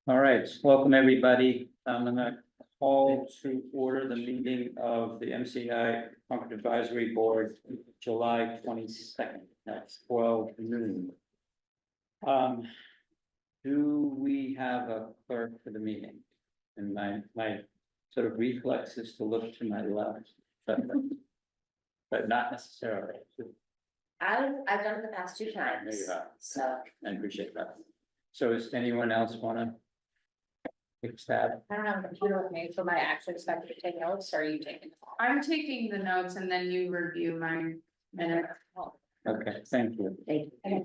All right, welcome everybody. I'm gonna call to order the meeting of the MCI Concord Advisory Board, July 22nd, that's 12 noon. Do we have a clerk for the meeting? And my sort of reflex is to look to my left, but not necessarily. I've done it the past 2 times. There you are. So I appreciate that. So does anyone else wanna take a stab? I don't have a computer with me, so my actually expected to take notes, or are you taking? I'm taking the notes and then you review my minute. Okay, thank you. Thank you.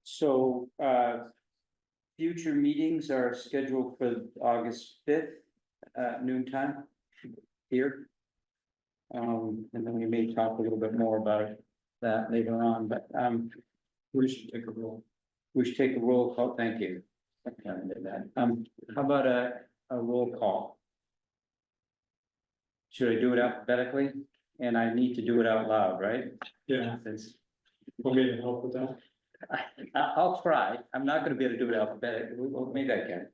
So, future meetings are scheduled for August 5th, noon time here. And then we may talk a little bit more about that later on, but, We should take a roll. we should take a roll call, thank you. Okay, I did that. How about a roll call? Should I do it alphabetically? And I need to do it out loud, right? Yeah, Since want me to help with that? I'll try. I'm not gonna be able to do it alphabetically. Well, maybe I can.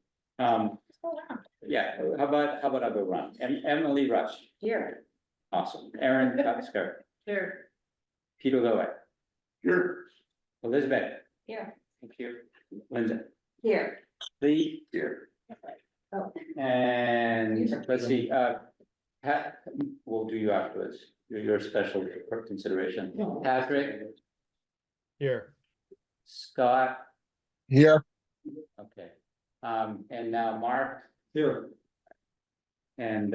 Yeah, how about I go around? Emily Rush, Here. awesome. Aaron Cutsker, Here. Peter Lowe, Sure. Elizabeth, Here. thank you. Linda, Here. Lee, here. Oh. And let's see, Pat, we'll do you afterwards. Your special consideration. Patrick, Here. Scott, Here. okay. And now Mark. Here, And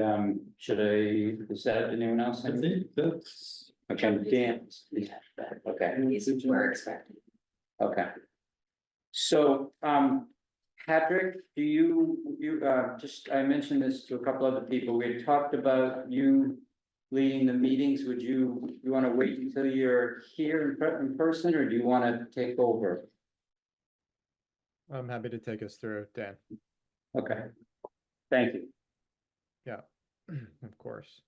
should is that anyone else? I think that's. Okay, Dan. Okay, We're expecting. okay. So, Patrick, do you just, I mentioned this to a couple other people, we had talked about you leading the meetings, would you want to wait until you're here in person, or do you want to take over? I'm happy to take us through, Dan. Okay, thank you. Yeah, of course.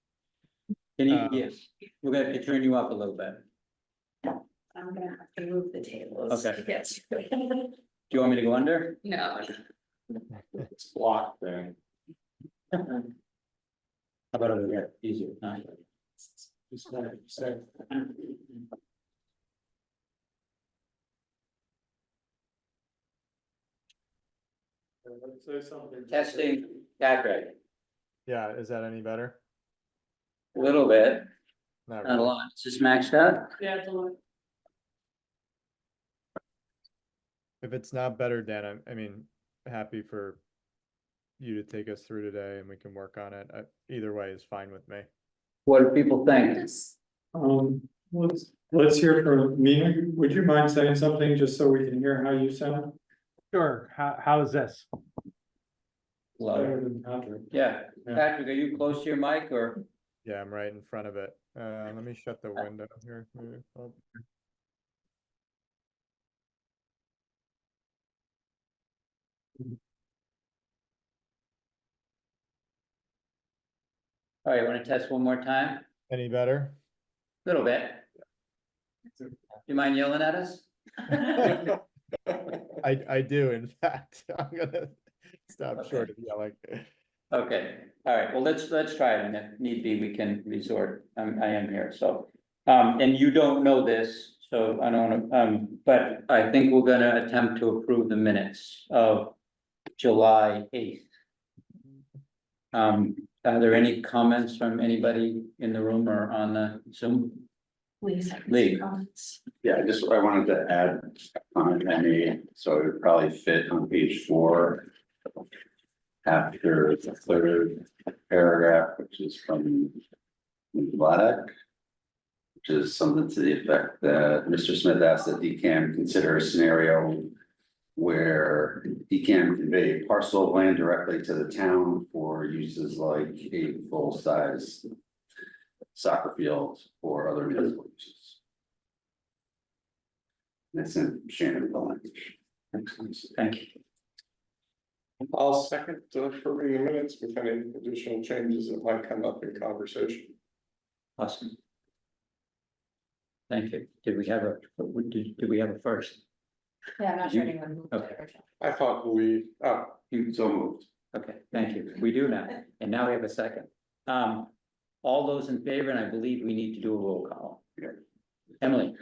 Can you, Um, yes, we're gonna turn you up a little bit. I'm gonna have to move the tables. Okay. Yes. Do you want me to go under? No. It's blocked there. How about over here? Easier. Let's say something. Testing, Patrick, Yeah, is that any better? a little bit, Not not a really. lot, it's just maxed out. Yeah, it's a lot. If it's not better, Dan, I mean, happy for you to take us through today and we can work on it. Either way is fine with me. What do people think? Let's hear from Mina. Would you mind saying something just so we can hear how you sound? Sure, how's this? Love it. Better than Patrick. Yeah, Yeah. Patrick, are you close to your mic or? Yeah, I'm right in front of it. Let me shut the window here. Oh, All right, want to test one more time? Any better? Little bit. You mind yelling at us? I do, in fact. I'm gonna stop short of yelling. Okay, all right, well, let's try it, and if need be, we can resort, I am here, so. And you don't know this, so I don't wanna, but I think we're gonna attempt to approve the minutes of July 8th. Are there any comments from anybody in the room or on the Zoom? Please. Lee. Comments. Yeah, I wanted to add a comment I made, so it would probably fit on page 4. After the third paragraph, which is from Vladek. Which is something to the effect that Mr. Smith asked that DCAM consider a scenario. Where DCAM convey parcel of land directly to the town for uses like a full-size. Soccer field or other municipal uses. That's in Shannon. Excellent, thank you. I'll second approving the minutes with any additional changes that might come up in conversation. Awesome. Thank you. Did we have a first? Yeah, I'm not sure anyone moved. Okay. I thought you so moved. Okay, thank you. We do now. And now we have a second. All those in favor, and I believe we need to do a roll call. Emily.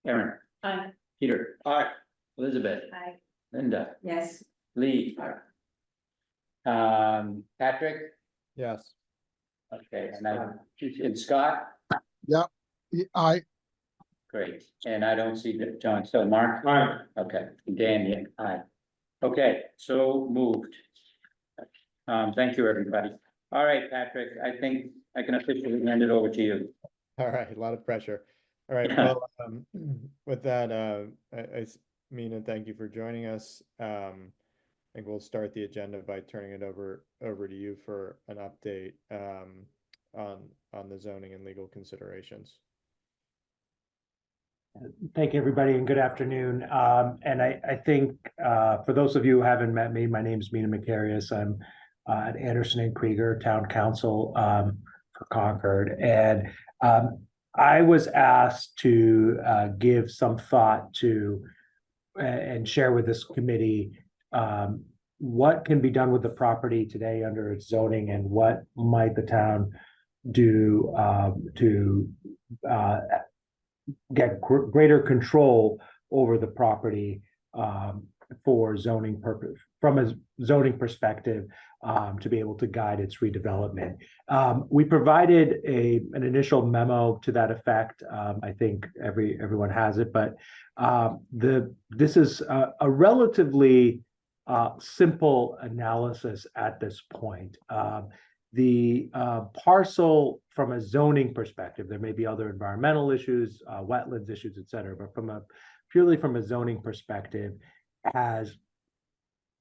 Aaron, Aye. Peter, Aye. Elizabeth, Aye. Linda, Yes. Lee. Patrick, Yes. okay, and Scott, I, great, and I don't see John, so Mark, Aye. okay, Dan, yeah, aye. Okay, so moved. Thank you, everybody. All right, Patrick, I think I can officially hand it over to you. All right, a lot of pressure. All right, well, with that, Mina, thank you for joining us. I think we'll start the agenda by turning it over to you for an update on the zoning and legal considerations. Thank you, everybody, and good afternoon. And I think for those of you who haven't met me, my name is Mina Macarius. I'm at Anderson and Krieger Town Council for Concord. And I was asked to give some thought to and share with this committee what can be done with the property today under its zoning and what might the town do to get greater control over the property for zoning purpose, from a zoning perspective, to be able to guide its redevelopment. We provided an initial memo to that effect. I think everyone has it, but this is a relatively simple analysis at this point. The parcel from a zoning perspective, there may be other environmental issues, wetlands issues, et cetera, but purely from a zoning perspective, has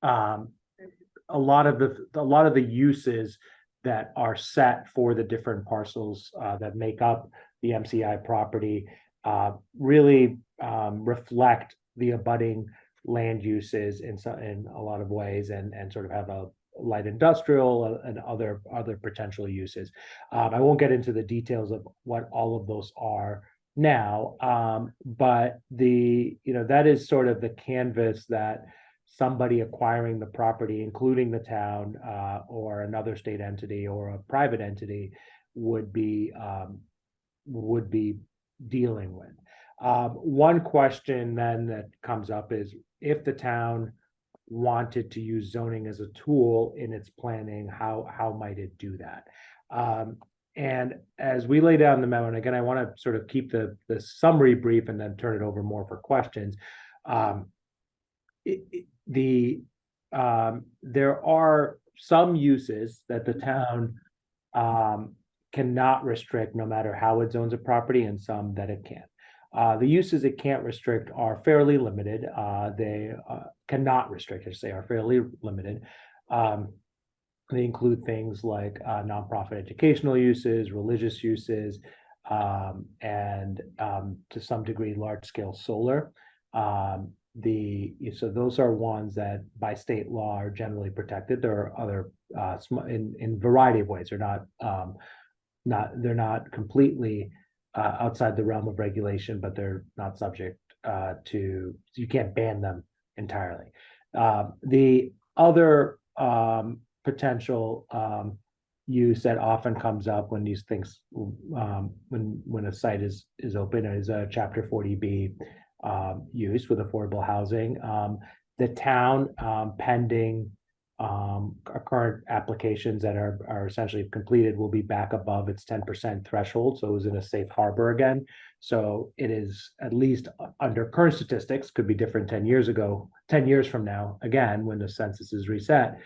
a lot of the uses that are set for the different parcels that make up the MCI property really reflect the abutting land uses in a lot of ways, and sort of have a light industrial and other potential uses. I won't get into the details of what all of those are now, but that is sort of the canvas that somebody acquiring the property, including the town or another state entity or a private entity, would be dealing with. One question then that comes up is, if the town wanted to use zoning as a tool in its planning, how might it do that? And as we lay down the memo, and again, I want to sort of keep the summary brief and then turn it over more for questions. There are some uses that the town cannot restrict no matter how it zones a property, and some that it can. The uses it can't restrict are fairly limited. They cannot restrict, I should say, are fairly limited. They include things like nonprofit educational uses, religious uses, and to some degree, large-scale solar. So those are ones that by state law are generally protected. There are other in variety of ways. They're not completely outside the realm of regulation, but they're not subject to, you can't ban them entirely. The other potential use that often comes up when these things, when a site is open, is a Chapter 40B use with affordable housing. The town, pending current applications that are essentially completed, will be back above its 10% threshold, so it was in a safe harbor again. So it is, at least under current statistics, could be different 10 years ago, 10 years from now, again, when the census is reset,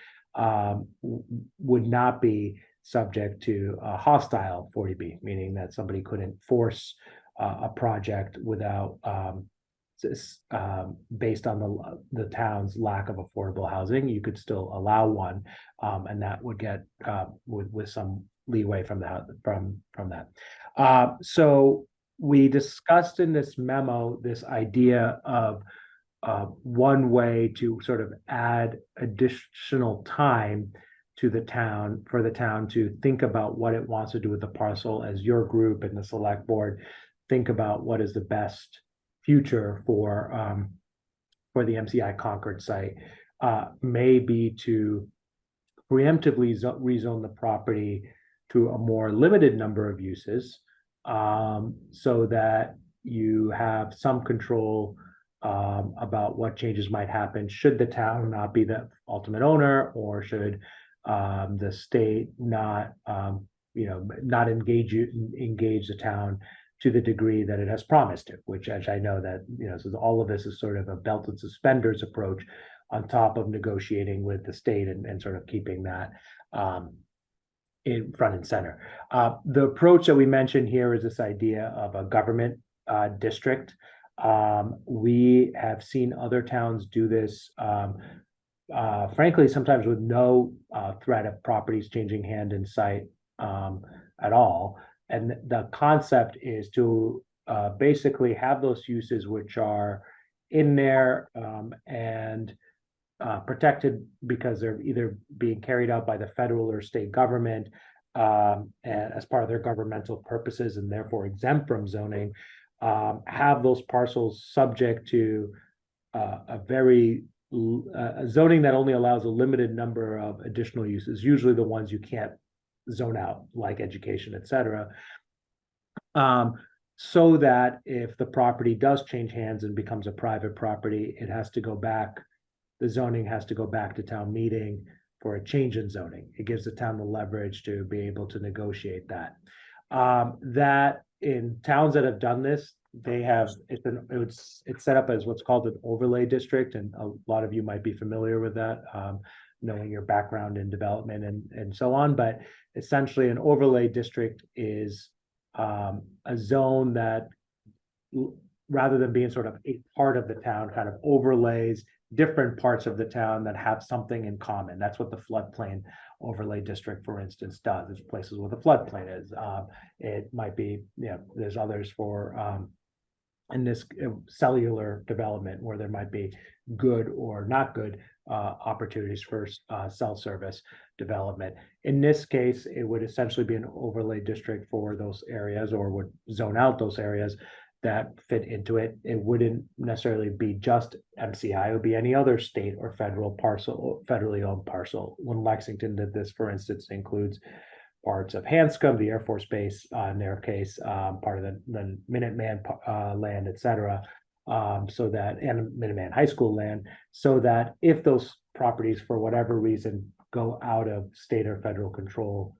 would not be subject to a hostile 40B, meaning that somebody couldn't force a project without based on the town's lack of affordable housing. You could still allow one, and that would get with some leeway from that. So we discussed in this memo this idea of one way to sort of add additional time to the town, for the town to think about what it wants to do with the parcel, as your group and the select board think about what is the best future for the MCI Concord site, may be to preemptively rezone the property to a more limited number of uses, so that you have some control about what changes might happen should the town not be the ultimate owner, or should the state not not engage the town to the degree that it has promised to, which, as I know that, so all of this is sort of a belt and suspenders approach on top of negotiating with the state and sort of keeping that in front and center. The approach that we mentioned here is this idea of a government district. We have seen other towns do this, frankly, sometimes with no threat of properties changing hand in sight at all. And the concept is to basically have those uses which are in there and protected because they're either being carried out by the federal or state government and as part of their governmental purposes, and therefore exempt from zoning, have those parcels subject to a very zoning that only allows a limited number of additional uses, usually the ones you can't zone out, like education, et cetera. So that if the property does change hands and becomes a private property, it has to go back, the zoning has to go back to town meeting for a change in zoning. It gives the town the leverage to be able to negotiate that. That in towns that have done this, they have, it's set up as what's called an overlay district, and a lot of you might be familiar with that, knowing your background in development and so on. But essentially, an overlay district is a zone that, rather than being sort of a part of the town, kind of overlays different parts of the town that have something in common. That's what the floodplain overlay district, for instance, does. It's places where the floodplain is. It might be, there's others for in this cellular development where there might be good or not good opportunities for cell service development. In this case, it would essentially be an overlay district for those areas, or would zone out those areas that fit into it. It wouldn't necessarily be just MCI, it would be any other state or federal parcel, federally owned parcel. When Lexington did this, for instance, includes parts of Hanscom, the Air Force Base, in their case, part of the Minuteman land, et cetera, so that, and Minuteman High School land, so that if those properties, for whatever reason, go out of state or federal control,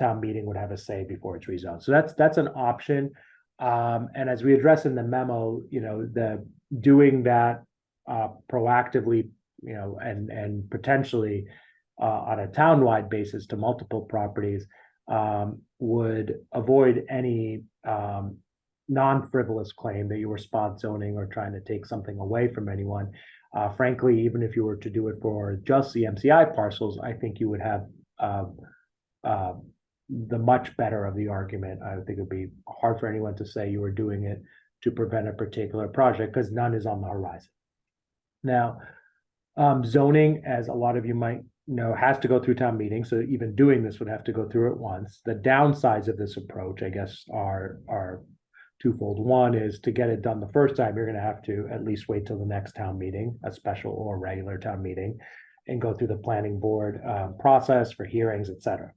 town meeting would have a say before it's rezoned. So that's an option. And as we address in the memo, the doing that proactively, and potentially on a townwide basis to multiple properties, would avoid any non-frivolous claim that you were spot zoning or trying to take something away from anyone. Frankly, even if you were to do it for just the MCI parcels, I think you would have the much better of the argument. I think it'd be hard for anyone to say you were doing it to prevent a particular project, because none is on the horizon. Now, zoning, as a lot of you might know, has to go through town meeting, so even doing this would have to go through it once. The downsides of this approach, I guess, are twofold. One is, to get it done the first time, you're going to have to at least wait till the next town meeting, a special or regular town meeting, and go through the planning board process for hearings, et cetera.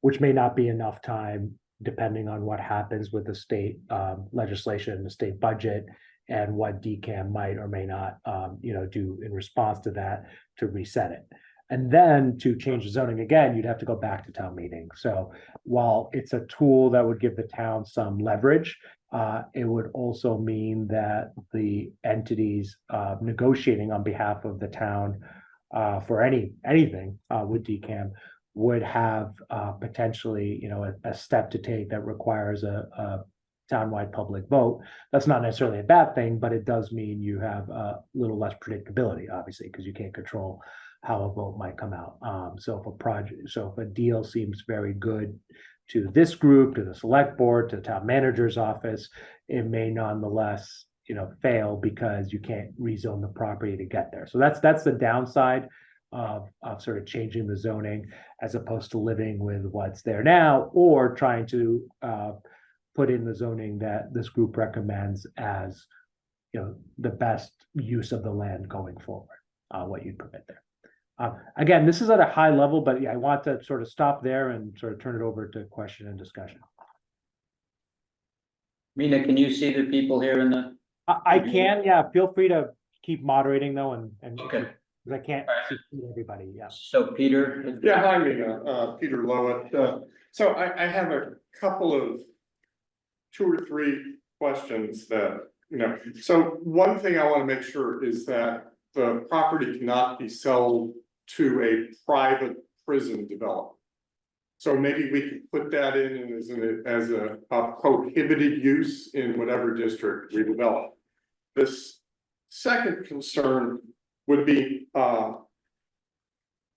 Which may not be enough time, depending on what happens with the state legislation, the state budget, and what DCAM might or may not, do in response to that to reset it. And then to change the zoning again, you'd have to go back to town meeting. So while it's a tool that would give the town some leverage, it would also mean that the entities negotiating on behalf of the town for anything with DCAM would have potentially, a step to take that requires a townwide public vote. That's not necessarily a bad thing, but it does mean you have a little less predictability, obviously, because you can't control how a vote might come out. So if a deal seems very good to this group, to the select board, to the town manager's office, it may nonetheless, fail because you can't rezone the property to get there. So that's the downside of sort of changing the zoning, as opposed to living with what's there now, or trying to put in the zoning that this group recommends as, you know, the best use of the land going forward, what you'd permit there. Again, this is at a high level, but yeah, I want to sort of stop there and sort of turn it over to question and discussion. Mina, can you see the people here in the? I can, yeah, feel free to keep moderating though, and Okay. because I can't All right. see everybody, yeah. So Peter? Yeah, hi, Mina, Peter Lowett. So I have a couple of 2 or 3 questions that, you know, so one thing I want to make sure is that the property cannot be sold to a private prison developer. So maybe we could put that in as a prohibited use in whatever district we develop. This second concern would be,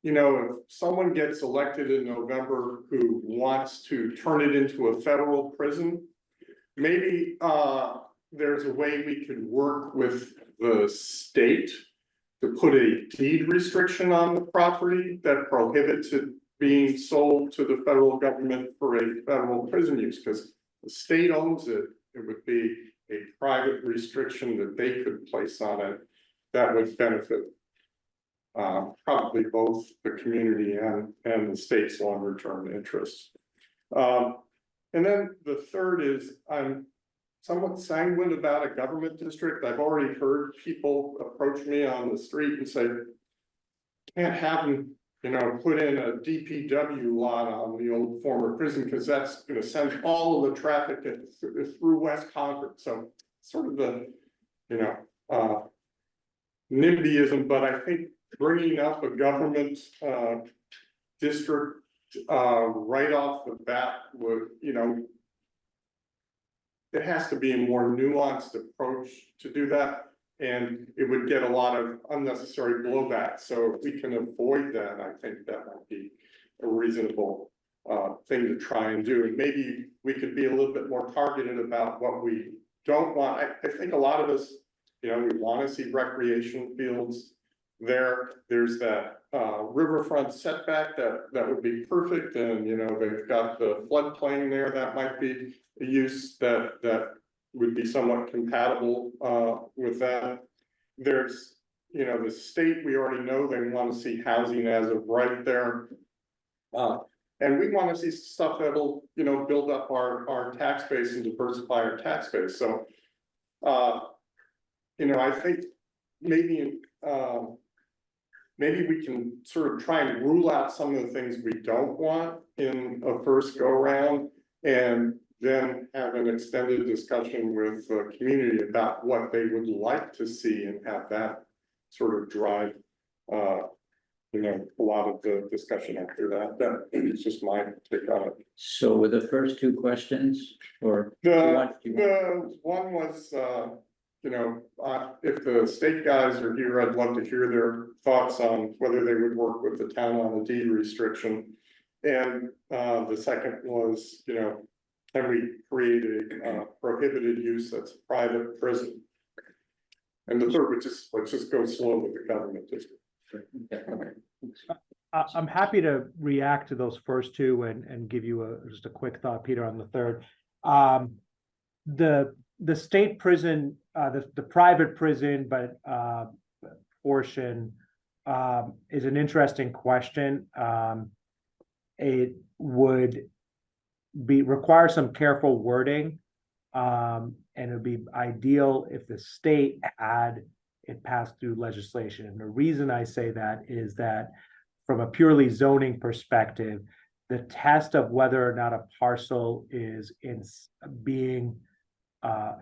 you know, if someone gets elected in November who wants to turn it into a federal prison, maybe there's a way we could work with the state to put a deed restriction on the property that prohibits it being sold to the federal government for a federal prison use, because the state owns it. It would be a private restriction that they could place on it that would benefit probably both the community and the state's longer term interests. And then the third is, I'm somewhat sanguine about a government district. I've already heard people approach me on the street and say, can't have them, you know, put in a DPW lot on the old former prison, because that's going to send all of the traffic through West Concord. So sort of the, you know, NIMBYism, but I think bringing up a government district right off the bat would, you know, it has to be a more nuanced approach to do that, and it would get a lot of unnecessary blowback. So if we can avoid that, I think that might be a reasonable thing to try and do. And maybe we could be a little bit more targeted about what we don't want. I think a lot of us, you know, we want to see recreation fields there. There's that riverfront setback that would be perfect, and you know, they've got the floodplain there. That might be a use that would be somewhat compatible with that. There's, you know, the state, we already know they want to see housing as of right there. And we want to see stuff that'll, you know, build up our tax base and diversify our tax base. So you know, I think maybe maybe we can sort of try and rule out some of the things we don't want in a first go round, and then have an extended discussion with the community about what they would like to see, and have that sort of drive, you know, a lot of the discussion after that. That is just my take on it. So with the first 2 questions, or? The one was, you know, if the state guys are here, I'd love to hear their thoughts on whether they would work with the town on a deed restriction. And the second was, you know, can we create a prohibited use that's a private prison? And the third, let's just go slow with the government district. I'm happy to react to those first 2 and give you just a quick thought, Peter, on the third. The state prison, the private prison, but portion is an interesting question. It would require some careful wording, and it would be ideal if the state had it passed through legislation. And the reason I say that is that from a purely zoning perspective, the test of whether or not a parcel is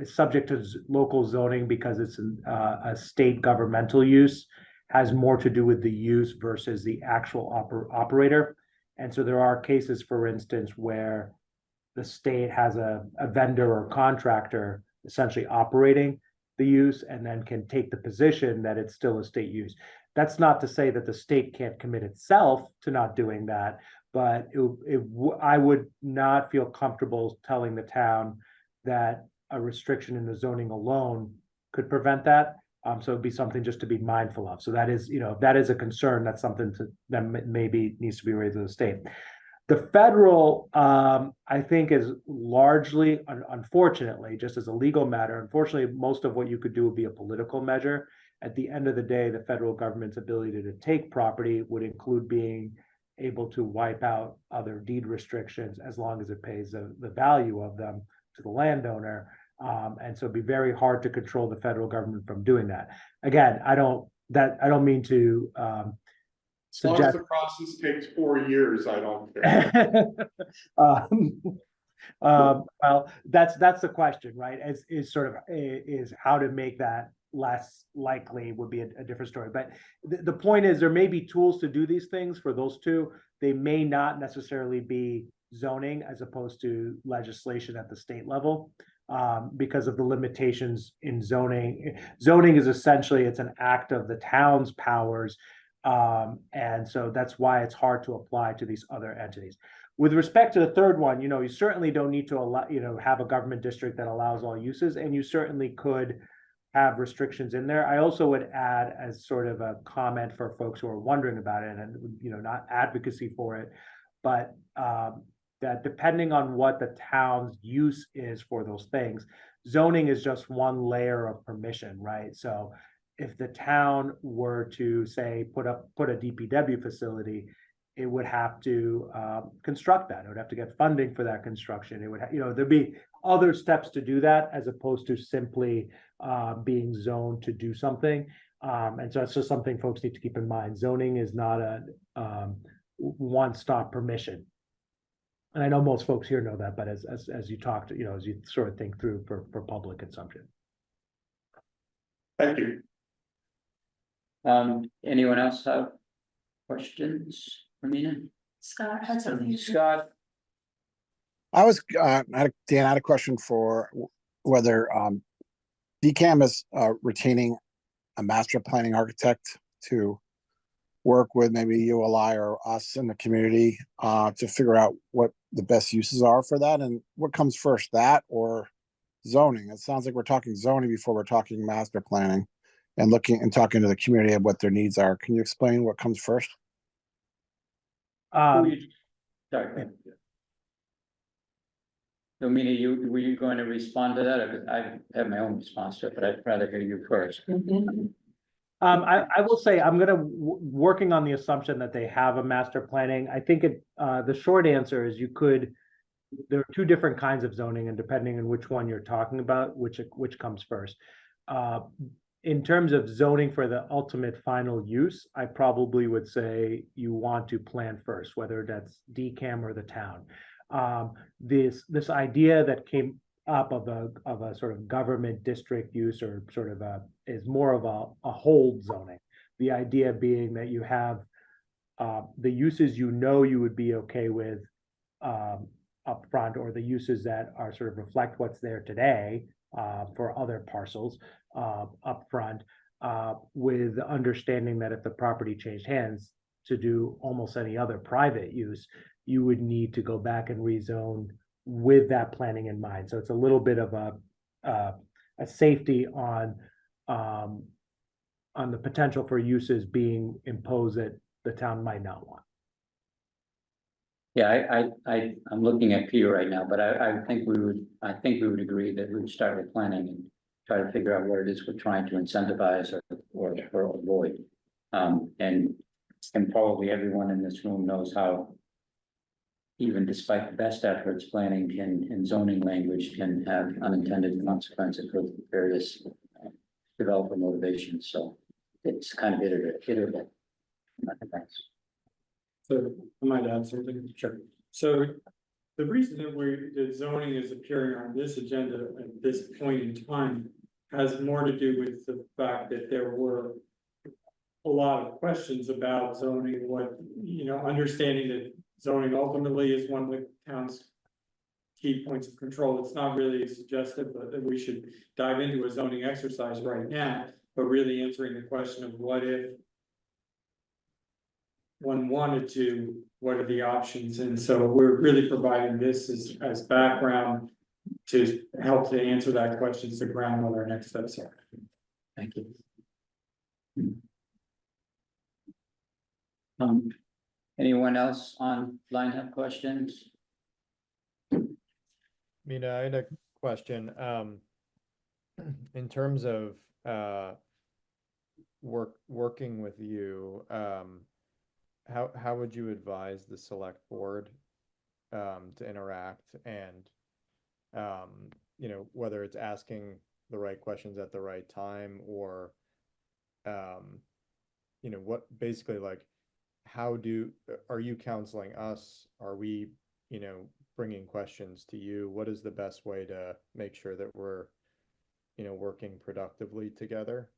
subject to local zoning because it's a state governmental use has more to do with the use versus the actual operator. And so there are cases, for instance, where the state has a vendor or contractor essentially operating the use and then can take the position that it's still a state use. That's not to say that the state can't commit itself to not doing that, but I would not feel comfortable telling the town that a restriction in the zoning alone could prevent that. So it'd be something just to be mindful of. So that is, you know, if that is a concern, that's something that maybe needs to be raised with the state. The federal, I think is largely, unfortunately, just as a legal matter, unfortunately, most of what you could do would be a political measure. At the end of the day, the federal government's ability to take property would include being able to wipe out other deed restrictions as long as it pays the value of them to the landowner. And so it'd be very hard to control the federal government from doing that. Again, I don't mean to As long as suggest the process takes 4 years, I don't care. Well, that's the question, right? Is sort of is how to make that less likely would be a different story. But the point is there may be tools to do these things for those two. They may not necessarily be zoning as opposed to legislation at the state level. Because of the limitations in zoning. Zoning is essentially, it's an act of the town's powers. And so that's why it's hard to apply to these other entities. With respect to the third one, you certainly don't need to allow, have a government district that allows all uses, and you certainly could have restrictions in there. I also would add as sort of a comment for folks who are wondering about it and, not advocacy for it, but that depending on what the town's use is for those things, zoning is just one layer of permission, right? So if the town were to say, put a DPW facility, it would have to construct that. It would have to get funding for that construction. It would, there'd be other steps to do that as opposed to simply being zoned to do something. And so it's just something folks need to keep in mind. Zoning is not a one-stop permission. And I know most folks here know that, but as you talk to, as you sort of think through for public consumption. Thank you. Anyone else have questions for Mina? Scott had something. Scott? Dan, I had a question for whether DCAM is retaining a master planning architect to work with maybe ULI or us in the community to figure out what the best uses are for that, and what comes first, that or zoning? It sounds like we're talking zoning before we're talking master planning and looking and talking to the community of what their needs are. Can you explain what comes first? Sorry. So Mina, were you going to respond to that? I have my own response to it, but I'd rather hear you first. I will say I'm working on the assumption that they have a master planning. I think the short answer is there are two different kinds of zoning, and depending on which one you're talking about, which comes first. In terms of zoning for the ultimate final use, I probably would say you want to plan first, whether that's DCAM or the town. This idea that came up of a sort of government district use, or sort of is more of a hold zoning. The idea being that you have the uses you would be okay with up front, or the uses that are sort of reflect what's there today for other parcels up front, with the understanding that if the property changed hands to do almost any other private use, you would need to go back and rezone with that planning in mind. So it's a little bit of a safety on the potential for uses being imposed that the town might not want. Yeah, I'm looking at Peter right now, but I think we would agree that we would start with planning and try to figure out what it is we're trying to incentivize or avoid. And probably everyone in this room knows how, even despite the best efforts, planning and zoning language can have unintended consequences for various developer motivations. So it's kind of iterative. Thanks. So I might add something. Sure. So the reason that zoning is appearing on this agenda at this point in time has more to do with the fact that there were a lot of questions about zoning, understanding that zoning ultimately is one of the town's key points of control. It's not really suggestive that we should dive into a zoning exercise right now, but really answering the question of what if one wanted to, what are the options? And so we're really providing this as background to help to answer that question, to ground what our next steps are. Thank you. Anyone else online have questions? Mina, I had a question, in terms of, working with you, how would you advise the select board, to interact and, whether it's asking the right questions at the right time or, what basically like, are you counseling us? Are we, bringing questions to you? What is the best way to make sure that we're, working productively together?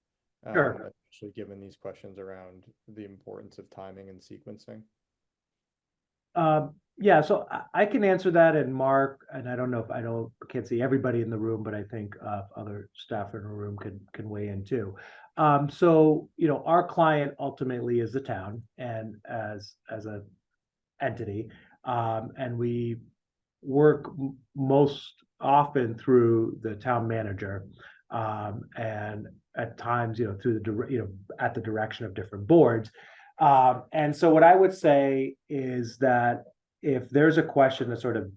Sure. Especially given these questions around the importance of timing and sequencing. Yeah, so I can answer that, and Mark, and I don't know if can't see everybody in the room, but I think other staff in the room can weigh in too. So our client ultimately is the town, and as a entity, and we work most often through the town manager, and at times through the at the direction of different boards. And so what I would say is that if there's a question that sort of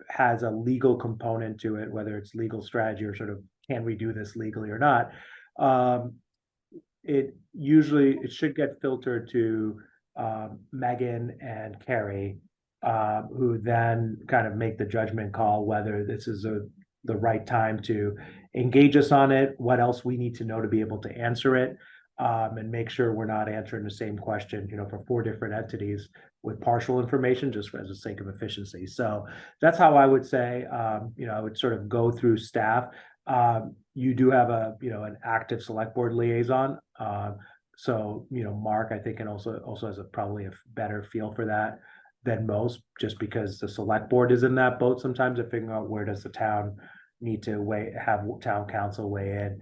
has a legal component to it, whether it's legal strategy or sort of can we do this legally or not, it should get filtered to Megan and Carrie, who then kind of make the judgment call whether this is the right time to engage us on it, what else we need to know to be able to answer it, and make sure we're not answering the same question, for 4 different entities with partial information, just for the sake of efficiency. So that's how I would say, I would sort of go through staff. You do have an active select board liaison. So, Mark, I think, can also has probably a better feel for that than most, just because the select board is in that boat sometimes of figuring out where does the town need to have town council weigh in.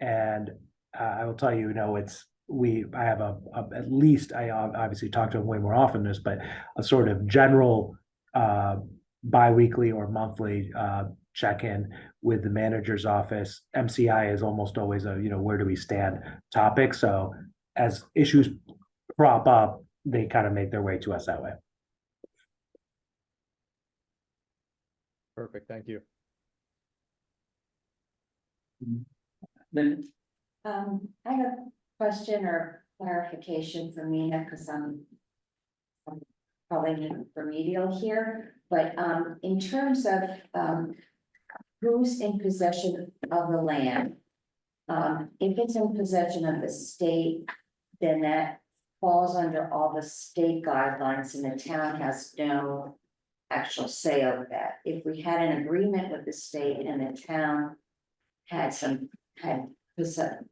And I will tell you, I have at least, I obviously talk to him way more often than this, but a sort of general bi-weekly or monthly check-in with the manager's office. MCI is almost always a, where do we stand topic. So as issues crop up, they kind of make their way to us that way. Perfect, thank you. Then, I have a question or clarification for Mina, because I'm probably remedial here, but in terms of who's in possession of the land, if it's in possession of the state, then that falls under all the state guidelines, and the town has no actual say over that. If we had an agreement with the state and the town had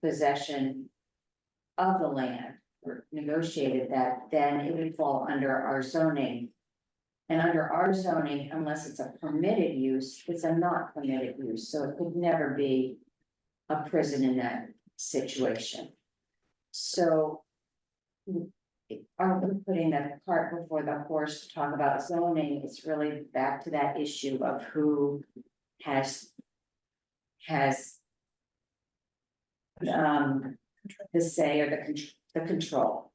possession of the land or negotiated that, then it would fall under our zoning. And under our zoning, unless it's a permitted use, it's a not permitted use, so it could never be a prison in that situation. So aren't we putting the cart before the horse to talk about zoning? It's really back to that issue of who has the say or the control.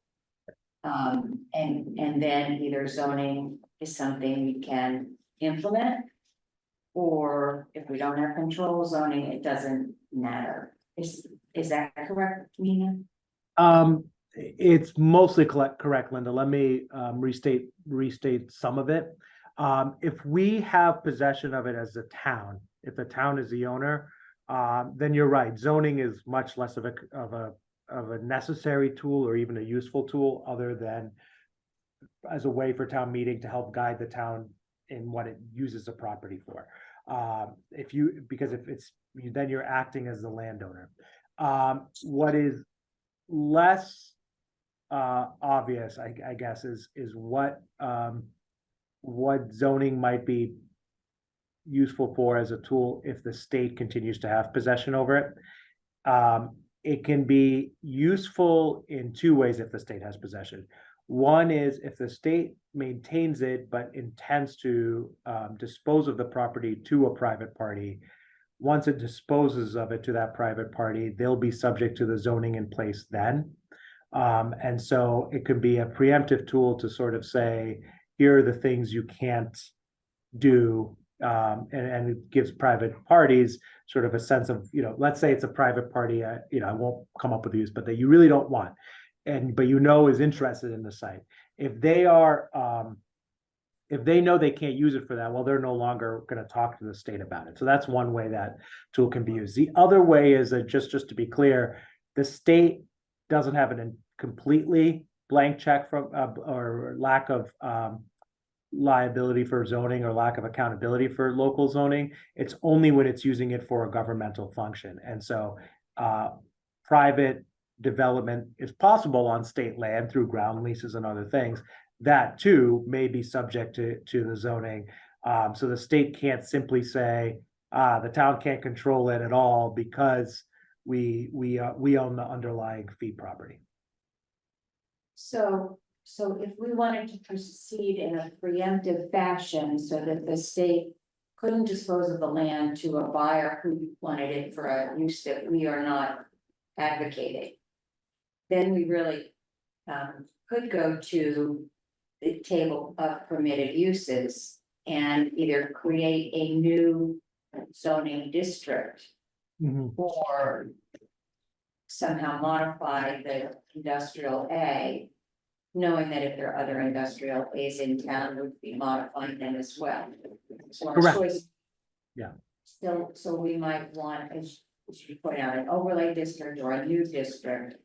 And then either zoning is something we can implement, or if we don't have control zoning, it doesn't matter. Is that correct, Mina? It's mostly correct, Linda. Let me restate some of it. If we have possession of it as a town, if the town is the owner, then you're right. Zoning is much less of a necessary tool or even a useful tool, other than as a way for town meeting to help guide the town in what it uses the property for. Because if it's, then you're acting as the landowner. What is less obvious, I guess, is what zoning might be useful for as a tool if the state continues to have possession over it. It can be useful in 2 ways if the state has possession. One is if the state maintains it but intends to dispose of the property to a private party. Once it disposes of it to that private party, they'll be subject to the zoning in place then. And so it could be a preemptive tool to sort of say, here are the things you can't do. And it gives private parties sort of a sense of, let's say it's a private party, I won't come up with these, but that you really don't want. But is interested in the site. If they are, if they know they can't use it for that, well, they're no longer going to talk to the state about it. So that's one way that tool can be used. The other way is that just to be clear, the state doesn't have a completely blank check from or lack of liability for zoning or lack of accountability for local zoning. It's only when it's using it for a governmental function. And so private development is possible on state land through ground leases and other things. That too may be subject to the zoning. So the state can't simply say, the town can't control it at all because we own the underlying fee property. So if we wanted to proceed in a preemptive fashion so that the state couldn't dispose of the land to a buyer who wanted it for a use that we are not advocating, then we really could go to the table of permitted uses and either create a new zoning district or somehow modify the industrial A, knowing that if there are other industrial A's in town, would be modifying them as well. So our Correct. choice. Yeah. So we might want, as you point out, an overlay district or a new district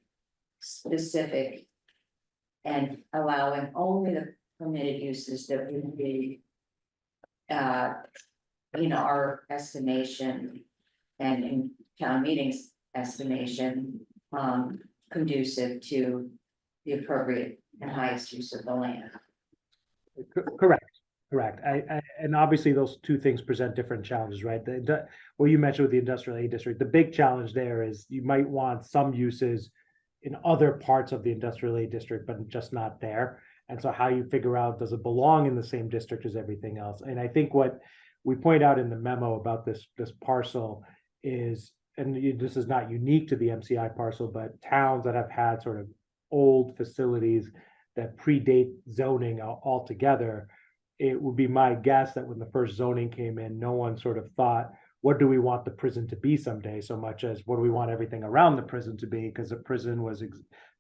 specific and allowing only the permitted uses that would be our estimation and in town meetings estimation conducive to the appropriate and highest use of the land. Correct. And obviously those two things present different challenges, right? What you mentioned with the industrial A district, the big challenge there is you might want some uses in other parts of the industrial A district, but just not there. And so how you figure out, does it belong in the same district as everything else? And I think what we point out in the memo about this parcel is, and this is not unique to the MCI parcel, but towns that have had sort of old facilities that predate zoning altogether, it would be my guess that when the first zoning came in, no one sort of thought, what do we want the prison to be someday, so much as what do we want everything around the prison to be, because the prison was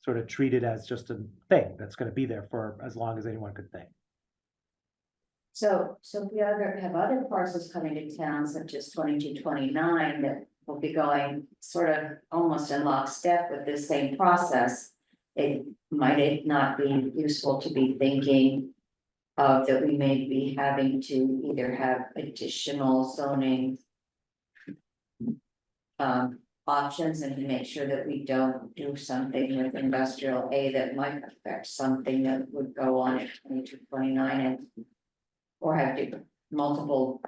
sort of treated as just a thing that's going to be there for as long as anyone could think. So if we have other parcels coming to town, such as 2229, that will be going sort of almost in lockstep with this same process, might it not be useful to be thinking of that we may be having to either have additional zoning options and to make sure that we don't do something with industrial A that might affect something that would go on at 2229 and or have multiple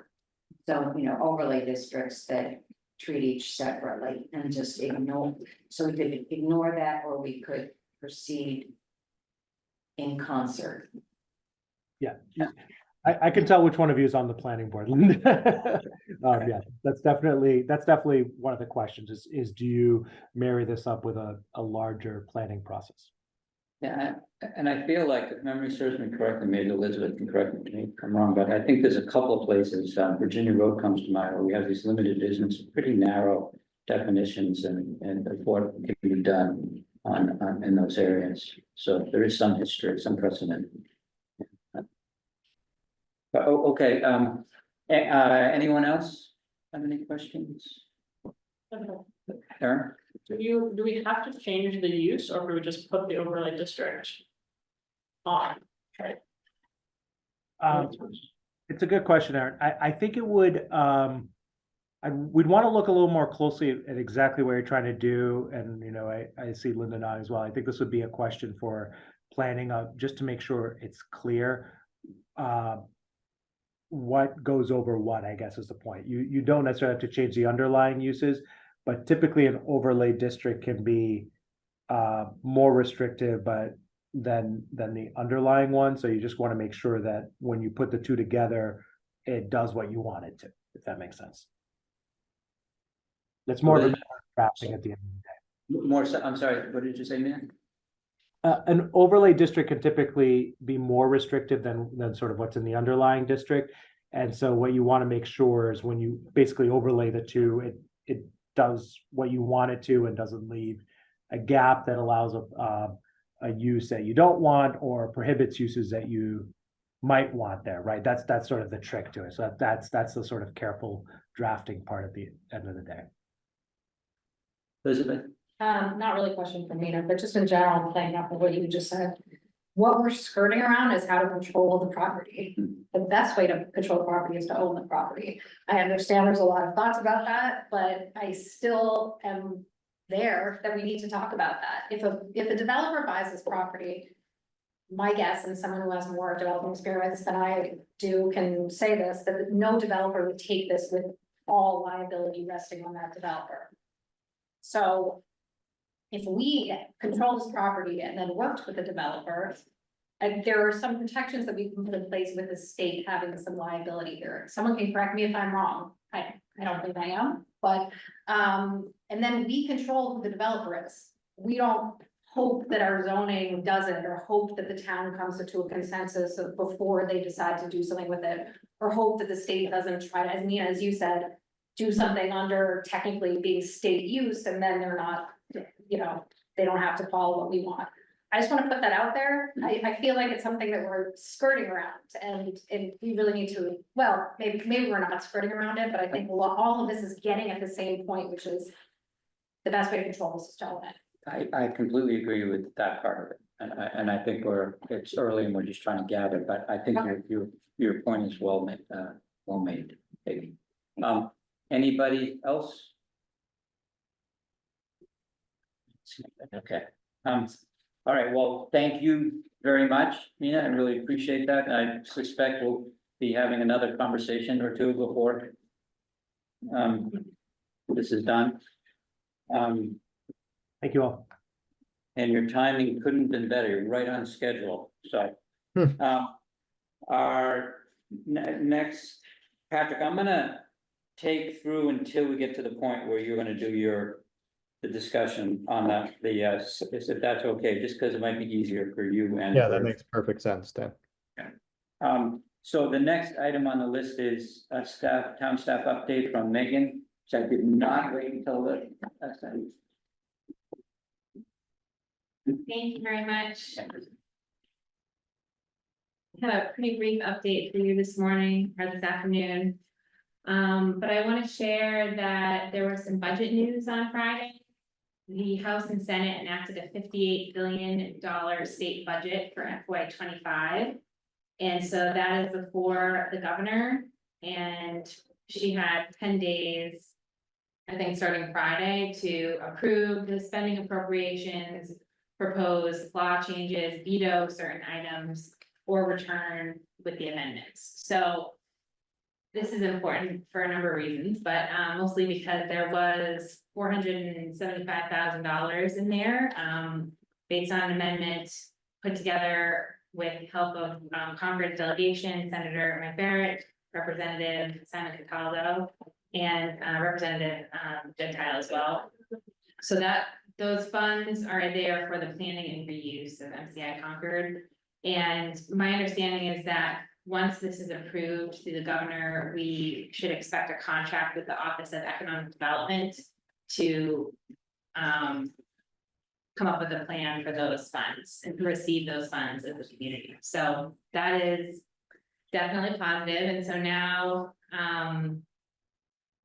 overlay districts that treat each separately and just ignore. So we could ignore that, or we could proceed in concert. Yeah. I can tell which one of you is on the planning board. Yeah, that's definitely one of the questions is do you marry this up with a larger planning process? Yeah, and I feel like, if memory serves me correctly, maybe Elizabeth can correct me if I'm wrong, but I think there's a couple of places, Virginia Road comes to mind, where we have these limited business, pretty narrow definitions and what can be done on in those areas. So there is some history, some precedent. But, okay, anyone else have any questions? Aaron? Do we have to change the use, or do we just put the overlay district on? It's a good question, Aaron. I think it would, we'd want to look a little more closely at exactly what you're trying to do. And, I see Linda nodding as well. I think this would be a question for planning, just to make sure it's clear. What goes over what, I guess, is the point. You don't necessarily have to change the underlying uses, but typically an overlay district can be more restrictive than the underlying one. So you just want to make sure that when you put the two together, it does what you want it to, if that makes sense. That's more of a drafting at the end of the day. More, I'm sorry, what did you say, man? An overlay district can typically be more restrictive than sort of what's in the underlying district. And so what you want to make sure is when you basically overlay the two, it does what you want it to and doesn't leave a gap that allows a use that you don't want or prohibits uses that you might want there, right? That's sort of the trick to it. So that's the sort of careful drafting part at the end of the day. Elizabeth? Not really a question for Mina, but just in general, playing off of what you just said. What we're skirting around is how to control the property. The best way to control the property is to own the property. I understand there's a lot of thoughts about that, but I still am there that we need to talk about that. If a developer buys this property, my guess, and someone who has more development experience than I do can say this, that no developer would take this with all liability resting on that developer. So if we control this property and then worked with the developer, and there are some protections that we can put in place with the state having some liability here. Someone can correct me if I'm wrong. I don't think I am, but, and then we control who the developer is. We don't hope that our zoning does it, or hope that the town comes to a consensus of before they decide to do something with it, or hope that the state doesn't try to, as Nina, as you said, do something under technically being state use, and then they're not, you know, they don't have to follow what we want. I just want to put that out there. I feel like it's something that we're skirting around, and we really need to, well, maybe we're not skirting around it, but I think all of this is getting at the same point, which is the best way to control this is to own it. I completely agree with that part of it, and I think it's early and we're just trying to gather, but I think your point is well made, maybe. Anybody else? Okay, all right, well, thank you very much, Mina, I really appreciate that. I suspect we'll be having another conversation or two before this is done. Thank you all. And your timing couldn't have been better, you're right on schedule, so. Our next, Patrick, I'm gonna take through until we get to the point where you're gonna do the discussion on if that's okay, just because it might be easier for you and. Yeah, that makes perfect sense, Dan. So the next item on the list is a town staff update from Megan, which I did not wait until the. Thank you very much. I have a pretty brief update for you this morning or this afternoon. But I want to share that there was some budget news on Friday. The House and Senate enacted a $58 billion state budget for FY25. And so that is before the governor, and she had 10 days, I think starting Friday, to approve the spending appropriations, propose law changes, veto certain items, or return with the amendments. So this is important for a number of reasons, but mostly because there was $475,000 in there, based on an amendment put together with help of Congress delegation, Senator Mike Barrett, Representative Simon Cataldo, and Representative Gentile as well. So that those funds are there for the planning and reuse of MCI Concord. And my understanding is that once this is approved through the governor, we should expect a contract with the Office of Economic Development to come up with a plan for those funds and receive those funds as a community. So that is definitely positive. And so now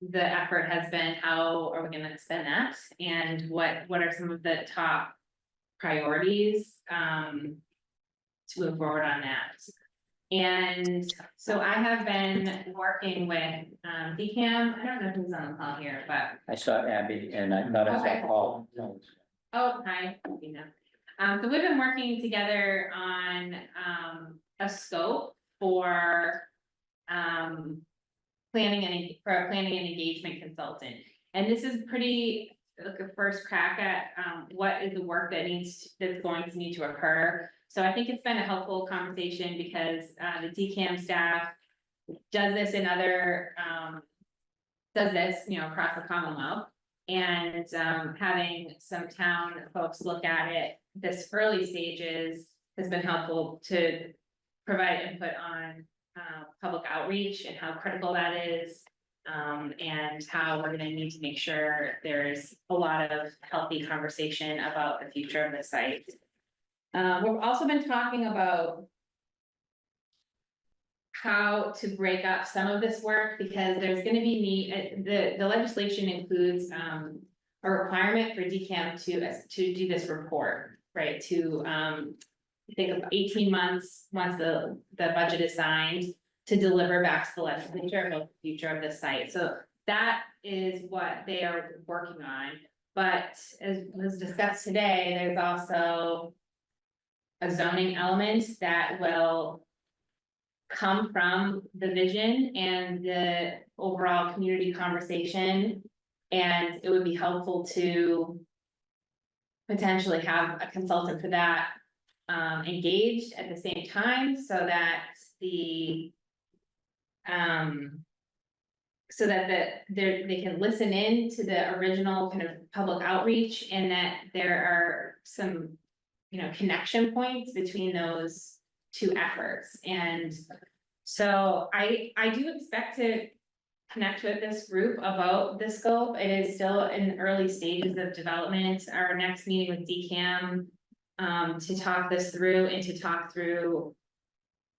the effort has been, how are we going to spend that? And what are some of the top priorities to move forward on that? And so I have been working with DCAM. I don't know who's on the call here, but I saw Abby and I thought I Okay. saw Paul. oh, hi, you know. So we've been working together on a scope for planning and engagement consultant. And this is pretty like a first crack at what is the work that's going to need to occur. So I think it's been a helpful conversation because the DCAM staff does this in other, does this, you know, across the Commonwealth. And having some town folks look at it this early stages has been helpful to provide input on public outreach and how critical that is. And how we're gonna need to make sure there's a lot of healthy conversation about the future of the site. We've also been talking about how to break up some of this work, because there's gonna be need, the legislation includes a requirement for DCAM to do this report, right? To I think of 18 months, once the budget is signed, to deliver back to the legislature about the future of the site. So that is what they are working on. But as was discussed today, there's also a zoning element that will come from the vision and the overall community conversation. And it would be helpful to potentially have a consultant for that engaged at the same time, so that they can listen in to the original kind of public outreach, and that there are some, connection points between those two efforts. And so I do expect to connect with this group about the scope. It is still in early stages of development. Our next meeting with DCAM to talk this through, and to talk through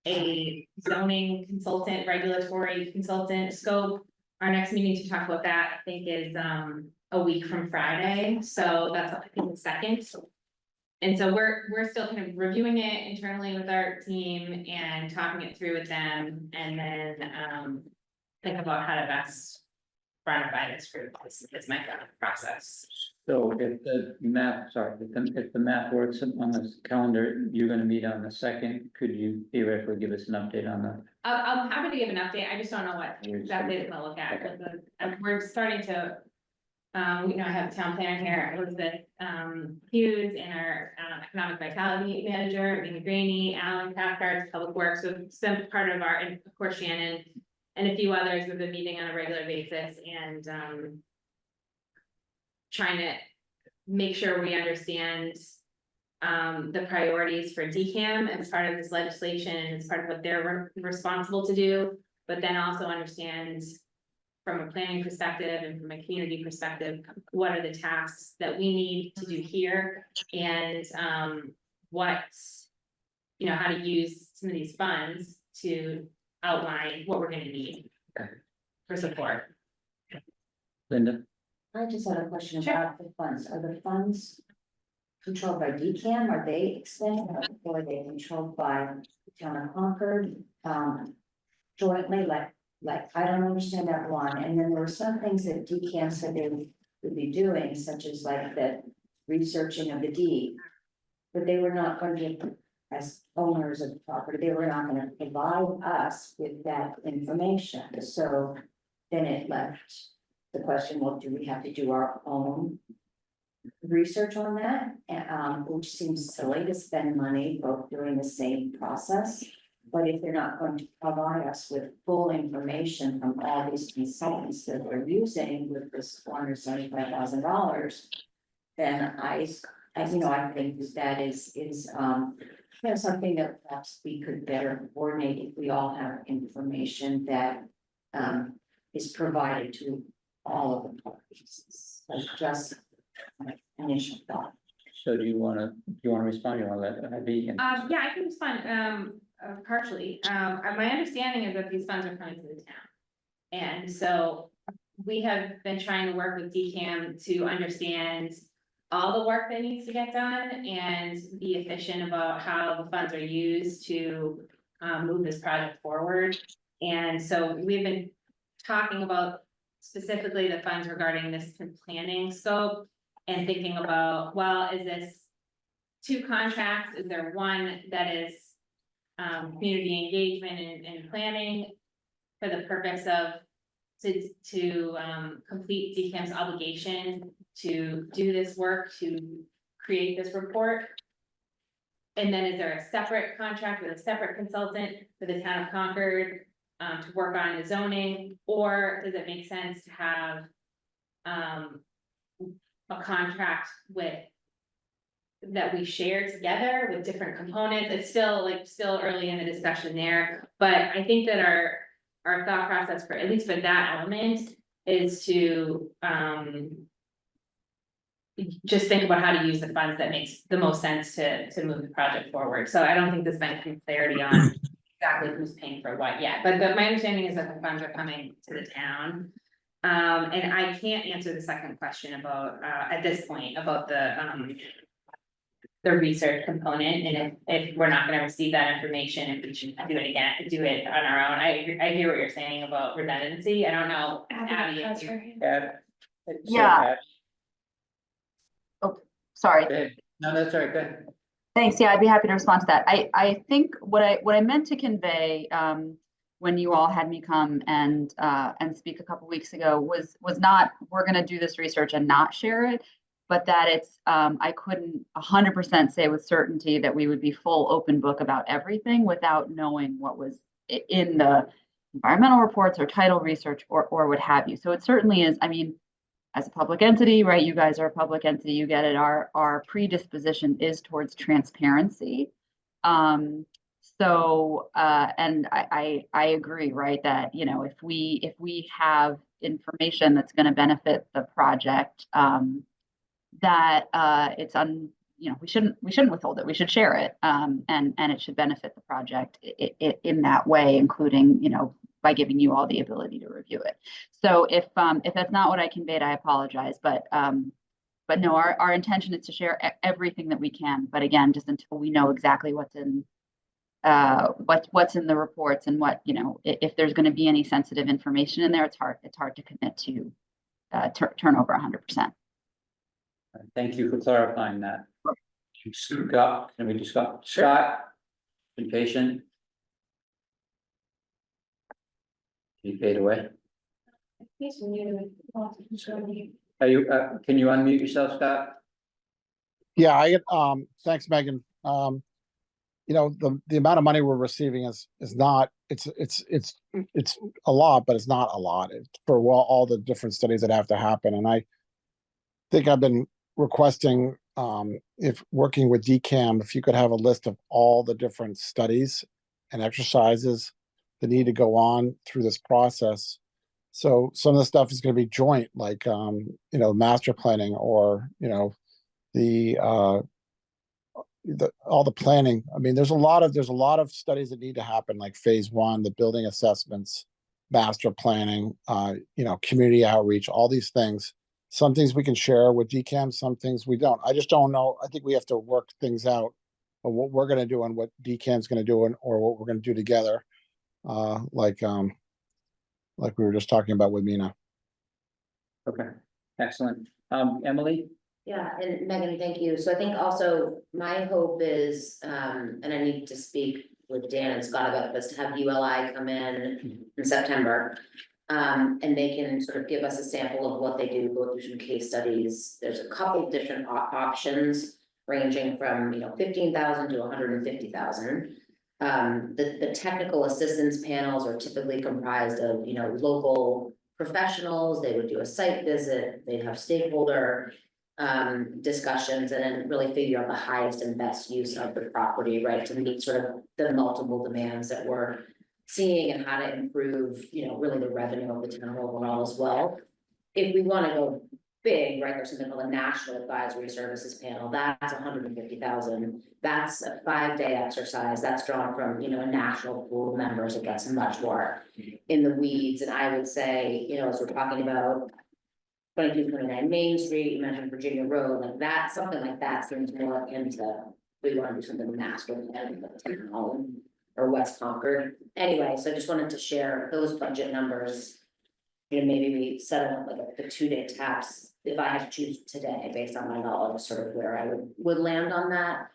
a zoning consultant, regulatory consultant scope. Our next meeting to talk about that, I think, is a week from Friday, so that's, I think, the second. And so we're still kind of reviewing it internally with our team and talking it through with them, and then think about how to best run by this group. Is my process. So if the math, if the math works on this calendar, you're gonna meet on the second, could you theoretically give us an update on that? I'm happy to give an update. I just don't know what exactly it's gonna look at, but we're starting to. I have the town planner here, Elizabeth Hughes, and our economic vitality manager, Amy Graney, Alan Cathcart, Public Works. So it's been part of our, and of course Shannon, and a few others. We've been meeting on a regular basis and trying to make sure we understand the priorities for DCAM as part of this legislation, as part of what they're responsible to do, but then also understand from a planning perspective and from a community perspective, what are the tasks that we need to do here, and what, how to use some of these funds to outline what we're gonna need for support. Linda? I just had a question Sure. about the funds. Are the funds controlled by DCAM? Are they expended, or are they controlled by the town of Concord? Jointly, like, I don't understand that one. And then there were some things that DCAM said they would be doing, such as like the researching of the deed. But they were not going to, as owners of the property, they were not gonna provide us with that information. So then it left the question, well, do we have to do our own research on that? Which seems silly to spend money both doing the same process. But if they're not going to provide us with full information from all these consultants that we're using with this $475,000, then I think that is something that perhaps we could better coordinate if we all have information that is provided to all of the parties. Like just my initial thought. So do you wanna respond? You wanna let Abby? Yeah, I can respond, partially. My understanding is that these funds are coming to the town. And so we have been trying to work with DCAM to understand all the work that needs to get done and be efficient about how the funds are used to move this project forward. And so we've been talking about specifically the funds regarding this planning scope, and thinking about, well, is this 2 contracts? Is there one that is community engagement and planning for the purpose of to complete DCAM's obligation to do this work, to create this report? And then is there a separate contract with a separate consultant for the town of Concord to work on the zoning? Or does it make sense to have a contract with. That we share together with different components, it's still early in the discussion there, but I think that our thought process for, at least for that element, is to, just think about how to use the funds that makes the most sense to move the project forward, so I don't think there's been any clarity on exactly who's paying for what yet, but my understanding is that the funds are coming to the town. And I can't answer the second question about, at this point, about the research component, and if we're not gonna receive that information, if we should do it on our own, I hear what you're saying about redundancy, I don't know. Abby, if you- So Yeah. Sorry. Go ahead. No, that's all right, go ahead. Thanks. Yeah, I'd be happy to respond to that. I think what I meant to convey, when you all had me come and speak a couple weeks ago was not, we're gonna do this research and not share it, but that it's, I couldn't 100% say with certainty that we would be full open book about everything without knowing what was in the environmental reports or title research or what have you. So it certainly is, I mean, as a public entity, right? You guys are a public entity, you get it. Our predisposition is towards transparency. And I agree, right? That, you know, if we have information that's going to benefit the project, that it's you know, we shouldn't withhold it. We should share it, and it should benefit the project in that way, including, you know, by giving you all the ability to review it. So if that's not what I conveyed, I apologize. But no, our intention is to share everything that we can. But again, just until we know exactly what's in the reports and what, you know, if there's going to be any sensitive information in there, it's hard to commit to turn over 100%. Thank you for clarifying that. Scott, can we discuss? Scott, be patient. You fade away. Are you, can you unmute yourself, Scott? Yeah, thanks, Megan. You know, the amount of money we're receiving is not, it's a lot, but it's not a lot for all the different studies that have to happen. And I think I've been requesting, if working with DCAM, if you could have a list of all the different studies and exercises that need to go on through this process. So some of the stuff is going to be joint, like, you know, master planning, or, you know, all the planning. I mean, there's a lot of studies that need to happen, like phase one, the building assessments, master planning, you know, community outreach, all these things. Some things we can share with DCAM, some things we don't. I just don't know. I think we have to work things out of what we're going to do and what DCAM's going to do, or what we're going to do together. Like we were just talking about with Mina. Okay, excellent. Emily? Yeah, and Megan, thank you. So I think also my hope is, and I need to speak with Dan and Scott about this, to have ULI come in September. And they can sort of give us a sample of what they do, go through some case studies. There's a couple different options ranging from, you know, 15,000 to 150,000. The technical assistance panels are typically comprised of, you know, local professionals. They would do a site visit, they'd have stakeholder discussions, and then really figure out the highest and best use of the property, right, to meet sort of the multiple demands that we're seeing, and how to improve, you know, really the revenue of the town overall as well. If we want to go big, right, there's something called a National Advisory Services Panel, that's 150,000. That's a 5-day exercise. That's drawn from, you know, a national pool of members. It gets much more in the weeds. And I would say, you know, as we're talking about 2229 Main Street, you mentioned Virginia Road, like that, something like that seems more into, we want to do something national, or West Concord. Anyway, so I just wanted to share those budget numbers. You know, maybe we set up like the 2-day taps, if I had to choose today, based on my knowledge, sort of where I would land on that.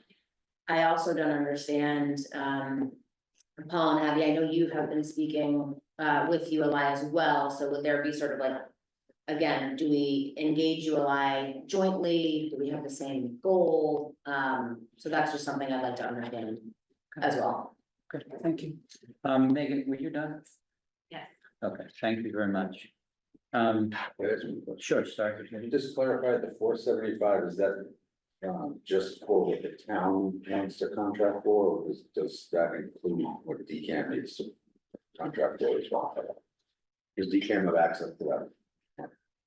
I also don't understand, Paul and Abby, I know you have been speaking with ULI as well, so would there be sort of like, again, do we engage ULI jointly? Do we have the same goal? So that's just something I'd like to understand as well. Good, thank you. Megan, were you done? Yes. Okay, thank you very much. Sure, sorry. Can you just clarify the 475, is that just for what the town wants to contract for, or does that include what DCAM needs to contract for as well? Does DCAM have access to that?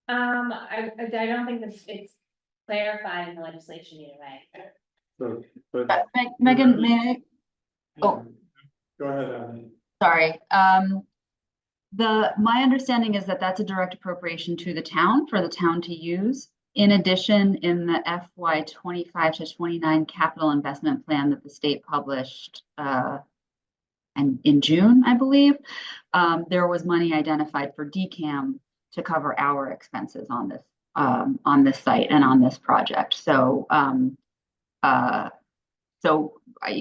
I don't think that it's clarified in the legislation either way. So, but. Megan, may I? Oh. Go ahead, Annie. Sorry, my understanding is that that's a direct appropriation to the town for the town to use. In addition, in the FY 25 to 29 capital investment plan that the state published, and in June, I believe, there was money identified for DCAM to cover our expenses on this site and on this project. So,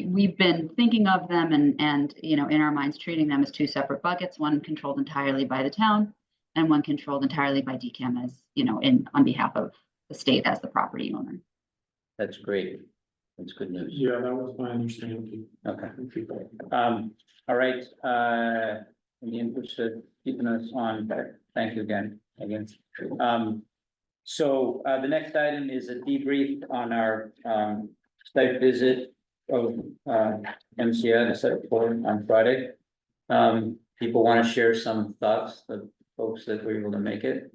we've been thinking of them and, you know, in our minds, treating them as two separate buckets, one controlled entirely by the town and one controlled entirely by DCAM as, you know, on behalf of the state as the property owner. That's great. That's good news. Yeah, that was my understanding. Okay. All right, in the interest of keeping us on, thank you again. So, the next item is a debrief on our, site visit of, MCI, the site tour on Friday. People want to share some thoughts, the folks that were able to make it.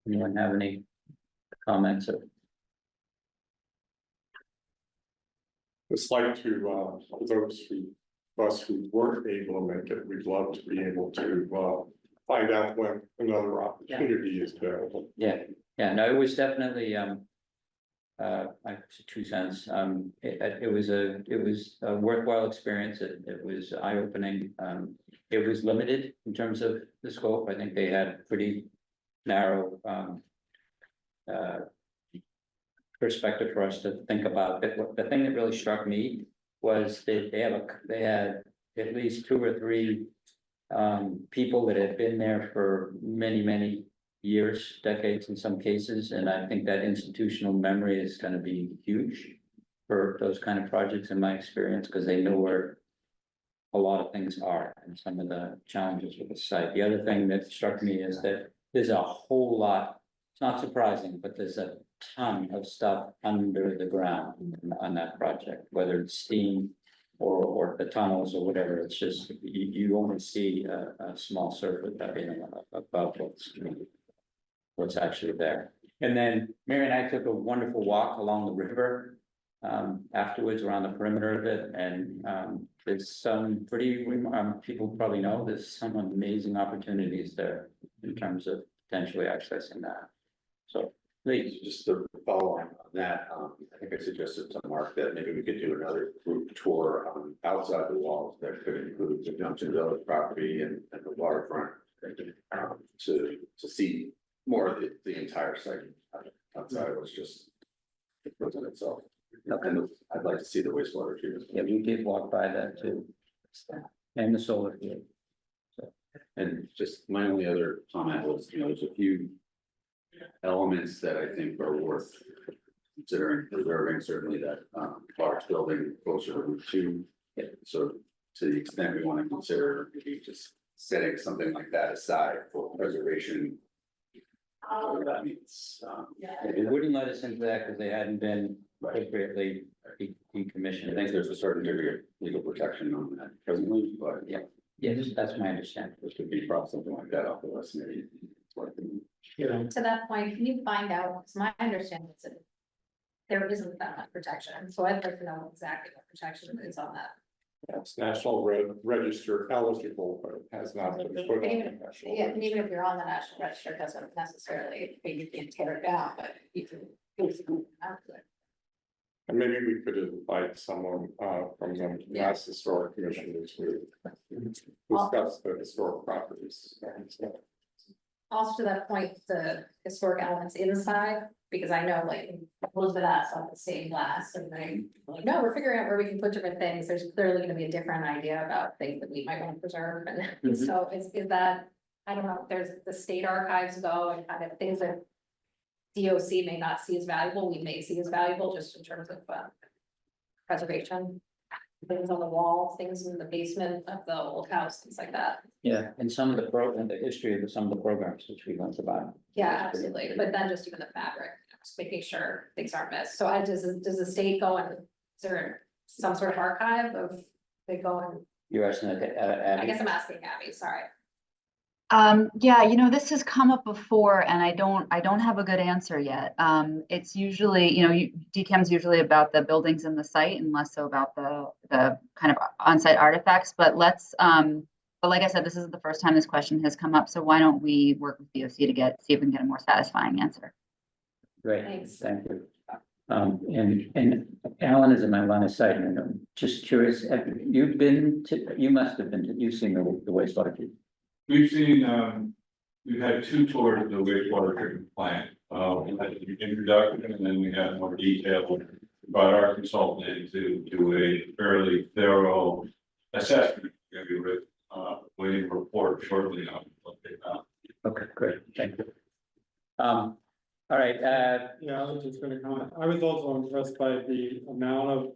Anyone have any comments? It's like to, those of us who weren't able to make it, we'd love to be able to, find out when another opportunity is available. Yeah, no, it was definitely, 2 cents. It was a worthwhile experience. It was eye-opening. It was limited in terms of the scope. I think they had pretty narrow, perspective for us to think about. But the thing that really struck me was that they had at least 2 or 3 people that had been there for many years, decades in some cases, and I think that institutional memory is going to be huge for those kind of projects in my experience, because they know where a lot of things are and some of the challenges with the site. The other thing that struck me is that there's a whole lot, it's not surprising, but there's a ton of stuff under the ground on that project, whether it's steam or the tunnels or whatever. It's just, you only see a small surface, above what's actually there. And then Mary and I took a wonderful walk along the river afterwards around the perimeter of it, and there's some pretty, people probably know, there's some amazing opportunities there in terms of potentially accessing that. So please. Just to follow on that, I think I suggested to Mark that maybe we could do another group tour outside the walls that could include the Junction Village property and the waterfront, to see more of the entire site. Outside it was just the prison itself. And I'd like to see the wastewater treatment. Yeah, we did walk by that too. And the solar field. And just my only other comment was, you know, there's a few elements that I think are worth considering preserving, certainly that large building closer to Route 2. So to the extent we want to consider maybe just setting something like that aside for preservation. Whatever that means. It wouldn't let us into that because they hadn't been appropriately decommissioned. I think there's a certain degree of legal protection on that presently, but Yeah, that's my understanding. this could be probably something like that off the list, maybe. Yeah. To that point, can you find out, because my understanding is that there isn't that much protection, so I'd like to know exactly what protection is on that. It's National Register eligible, but it has not been put on the national. Yeah, and even if you're on the national register, it doesn't necessarily mean you can tear it down, but you can. And maybe we could invite someone from the Mass Historic Commission to discuss the historic properties. Also to that point, the historic elements inside, because I know like Elizabeth asked on the stained glass and they like, no, we're figuring out where we can put different things. There's clearly gonna be a different idea about things that we might want to preserve. And so is that, I don't know, if there's the state archives go and kind of things that DOC may not see as valuable, we may see as valuable just in terms of preservation. things on the wall, things in the basement of the old house, things like that. Yeah, and some of and the history of some of the programs which we learned about. Yeah, absolutely, but then just even the fabric, just making sure things aren't missed. So does the state go and, is there some sort of archive of, they go and, You're asking that, I guess I'm asking Abby, sorry. Yeah, you know, this has come up before and I don't have a good answer yet. It's usually, you know, DCAM's usually about the buildings and the site and less so about the kind of on-site artifacts, but but like I said, this isn't the first time this question has come up, so why don't we work with DOC to see if we can get a more satisfying answer? Great, Thanks. thank you. And Alan is in my line of sight, and I'm just curious, you must have been, you've seen the wastewater treatment. We've seen, we've had two tours of the wastewater treatment plant. We had the introduction and then we had more detail about our consultant to do a fairly thorough assessment. Gonna be written, waiting for a report shortly on what they found. Okay, great, thank you. All right, Yeah, I was just gonna comment. I was also impressed by the amount of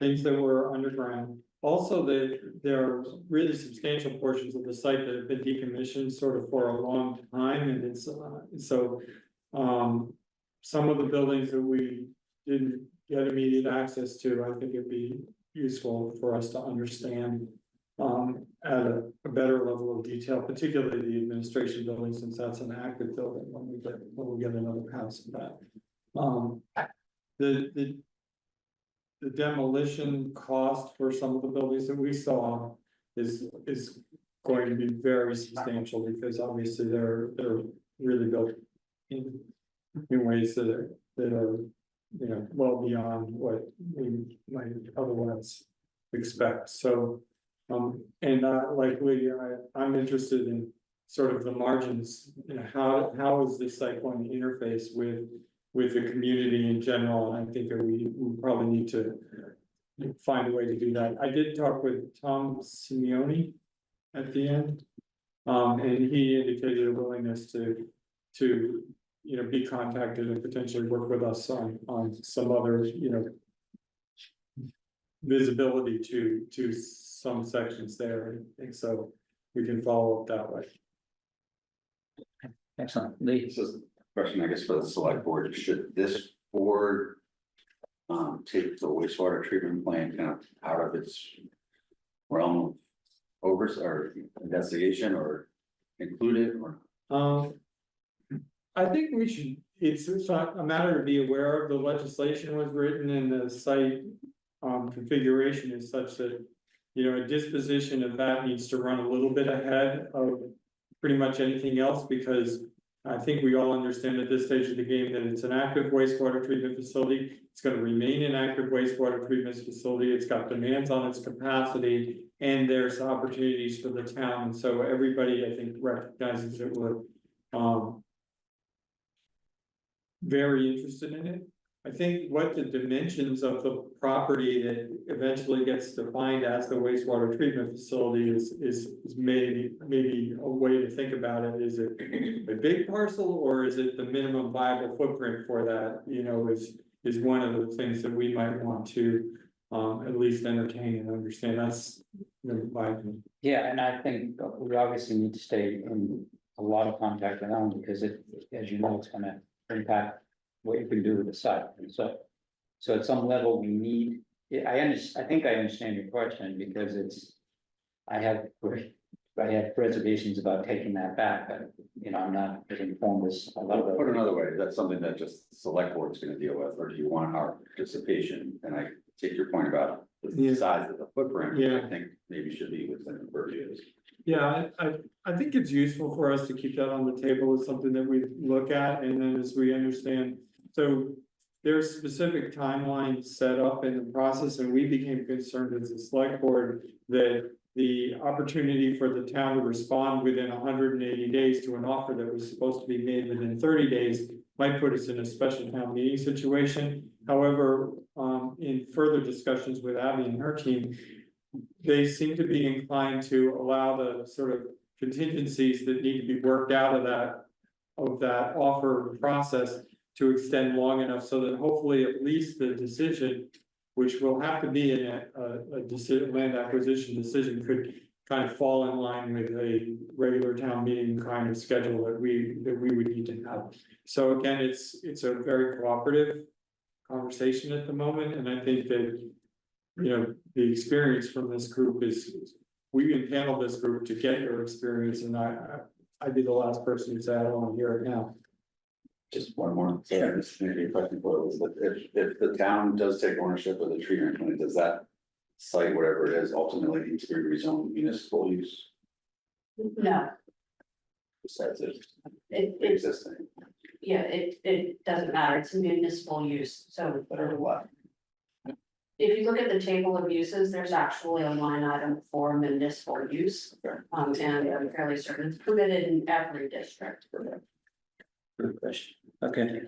things that were underground. Also, there are really substantial portions of the site that have been decommissioned sort of for a long time, and it's, some of the buildings that we didn't get immediate access to, I think it'd be useful for us to understand at a better level of detail, particularly the administration building, since that's an active building when we get another pass of that. The demolition cost for some of the buildings that we saw is going to be very substantial, because obviously they're really built in ways that are, you know, well beyond what we might otherwise expect. So, and likely, I'm interested in sort of the margins, you know, how is this site going to interface with the community in general, and I think that we probably need to find a way to do that. I did talk with Tom Simeone at the end. And he indicated a willingness to, you know, be contacted and potentially work with us on some other, you know, visibility to some sections there, and so we can follow up that way. excellent, Lee. This is a question, I guess, for the select board. Should this board take the wastewater treatment plant kind of out of its realm of or investigation, or include it, or? I think we should, it's not a matter to be aware of. The legislation was written and the site configuration is such that, you know, a disposition of that needs to run a little bit ahead of pretty much anything else, because I think we all understand at this stage of the game that it's an active wastewater treatment facility. It's going to remain an active wastewater treatment facility. It's got demands on its capacity, and there's opportunities for the town. And so everybody, I think, recognizes that we're very interested in it. I think what the dimensions of the property that eventually gets defined as the wastewater treatment facility is maybe a way to think about it. Is it a big parcel, or is it the minimum viable footprint for that? You know, is one of the things that we might want to at least entertain and understand. That's, you know, my opinion. Yeah, and I think we obviously need to stay in a lot of contact with Alan, because it, as you know, it's gonna impact what you can do with the site. And so at some level, we need, I think I understand your question, because it's, I have reservations about taking that back, but, you know, I'm not as informed as a lot of. Put another way, is that something that just the select board is gonna deal with, or do you want our participation? And I take your point about the size of the footprint, which I think maybe should be within the purview. Yeah, I think it's useful for us to keep that on the table as something that we look at, and then as we understand. So there's specific timelines set up in the process, and we became concerned as a select board that the opportunity for the town to respond within 180 days to an offer that was supposed to be made within 30 days might put us in a special town meeting situation. However, in further discussions with Abby and her team, they seem to be inclined to allow the sort of contingencies that need to be worked out of that offer process to extend long enough so that hopefully at least the decision which will have to be in a decision, land acquisition decision could kind of fall in line with a regular town meeting kind of schedule that we would need to have. So again, it's a very cooperative conversation at the moment, and I think that, you know, the experience from this group is, we can handle this group to get your experience, and I'd be the last person to say I don't want to hear it now. Just one more, sorry, this may be a question for us, but if the town does take ownership of the treatment plant, does that site, whatever it is, ultimately need to be rezoned municipal use No, besides it it, existing? yeah, it doesn't matter, it's municipal use, so. Whatever what? If you look at the table of uses, there's actually a line item for municipal use. Okay. And I'm fairly certain it's permitted in every district. Good question. Okay,